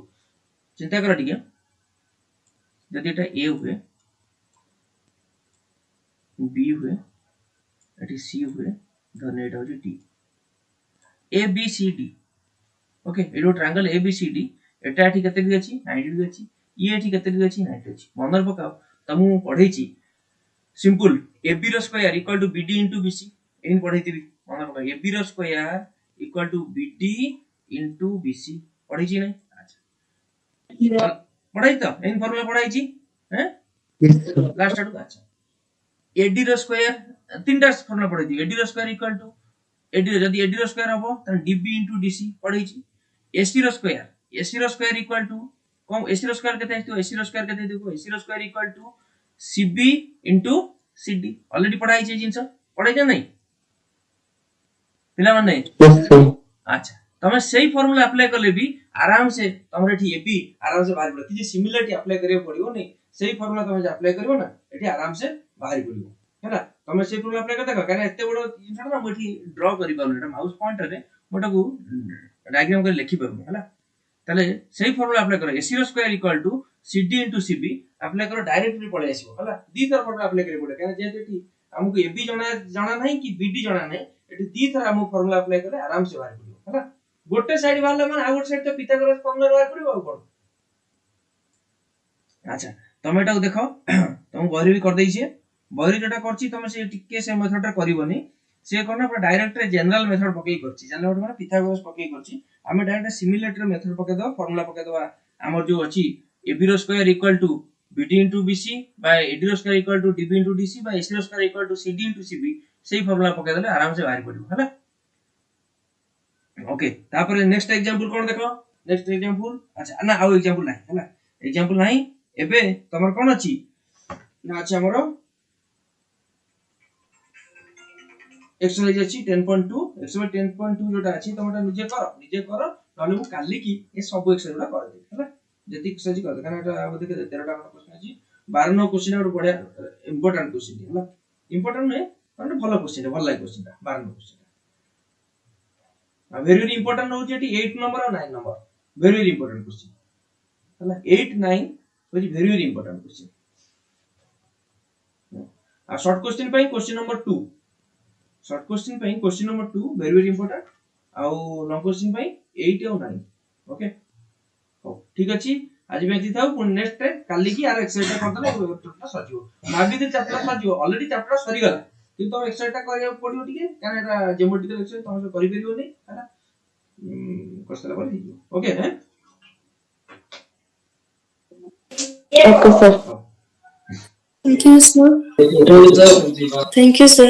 चिंता कर ठीक है यदि एटा ए हुए बी हुए एटी सी हुए धन एटा हो D A B C D okay एडो triangle A B C D एटा एठी केते भी अछि 90 डिग्री अछि ई एठी केते डिग्री अछि 90 अछि मनर पकाओ तमु पढै छी सिंपल ए बी रो square equal to B D into B C इन पढैतिबी मनर पकाओ ए बी रो square equal to B D into B C पढै छी नै अच्छा पढाई त इन फार्मूला पढाई छी हैं Yes, sir. लास्ट आडू अच्छा एडी रो स्क्वायर तीनटा फार्मूला पढै दी एडी रो स्क्वायर इक्वल टू एडी जदी एडी रो स्क्वायर हबो त डीबी इनटू डीसी पढै छी एसी रो स्क्वायर इक्वल टू कम एसी रो स्क्वायर केते आइतो एसी रो स्क्वायर केते देखो एसी रो square equal to CB into CD already पढाई छै जिंस पढै छ नै पिला माने Yes, sir. अच्छा तमे सेही फार्मूला अप्लाई करले भी आराम से तमरे एठी एबी आराम से बाहर पड़े कि सिमिलरिटी अप्लाई करियो पड़ियो नै सेही फार्मूला तमे जे अप्लाई करियो ना एठी आराम से बाहर पड़ियो हैला तमे सेही फार्मूला अप्लाई करते काने एते बडो जिंस ना मोठी ड्रा करि पाउन एटा माउस पॉइंटर रे मोटाकू डायग्राम कर लिखि पाउन हैला तले सेही फार्मूला अप्लाई करो एसी रो square equal to CD into CB apply करो डायरेक्टली पळे आसीबो हैला दी तरह फार्मूला अप्लाई करि पड़े काने जे एठी हमकु एबी जाना नहीं कि बीडी जाना नहीं एठी दी तरह हमकु फार्मूला अप्लाई करे आराम से बाहर पड़ियो हैला गोटे साइड वाला माने आ गोटे साइड तो पिथागोरस फार्मूला बाहर पड़ियो आ कोन अच्छा तमे एटा देखो तुम बहरी भी कर दै छी बहरी जोटा करछि तमे से टिके से मेथड रे करिवोनी से कोन पूरा डायरेक्ट जनरल मेथड पकई करछि जनरल माने पिथागोरस पकई करछि हमें डायरेक्ट सिमिलरिटी मेथड पकई दो फार्मूला पकई दो हमर जो अछि एबी रो square equal to BD into BC by AD रो square equal to DB into DC by AC रो square equal to CD into CB सेही फार्मूला पकई देले आराम से बाहर पड़ियो हैला ओके तापर नेक्स्ट एग्जांपल कोन देखो नेक्स्ट एग्जांपल अच्छा ना आउ एग्जांपल नाही हैला एग्जांपल नाही एबे तमर कोन अछि ना अछि हमरो एक्सरसाइज अछि 10.2 एक्सरसाइज 10.2 जोटा अछि तमटा निजे करो नले मु काली की ए सब एक्सरसाइज जोटा कर दे हैला जति एक्सरसाइज कर दे काना एटा अब देखे 13 टा क्वेश्चन अछि 12 नो क्वेश्चन और बढ़िया इंपोर्टेंट क्वेश्चन हैला इंपोर्टेंट नै माने भलो क्वेश्चन भल लाग क्वेश्चन 12 नो क्वेश्चन very very important हो जेटी 8 नंबर और 9 number very very important question हैला 8 9 very very important question आ शॉर्ट क्वेश्चन पई क्वेश्चन नंबर 2 शॉर्ट क्वेश्चन पई question number 2 very very important आ लॉन्ग क्वेश्चन पई 8 और 9 ओके हो ठीक अछि आज भी थाउ पुन नेक्स्ट टाइम काली की आर एक्सरसाइज कर दले टोटल सजियो भाबी दे चैप्टर सजियो ऑलरेडी चैप्टर सरी गला किंतु हम एक्सरसाइज टा करिया पडियो ठीक है काना एटा ज्योमेट्रिकल एक्सरसाइज तुम करि परियो नै हैला करसला पर ओके हैं Okay, sir. Thank you, sir.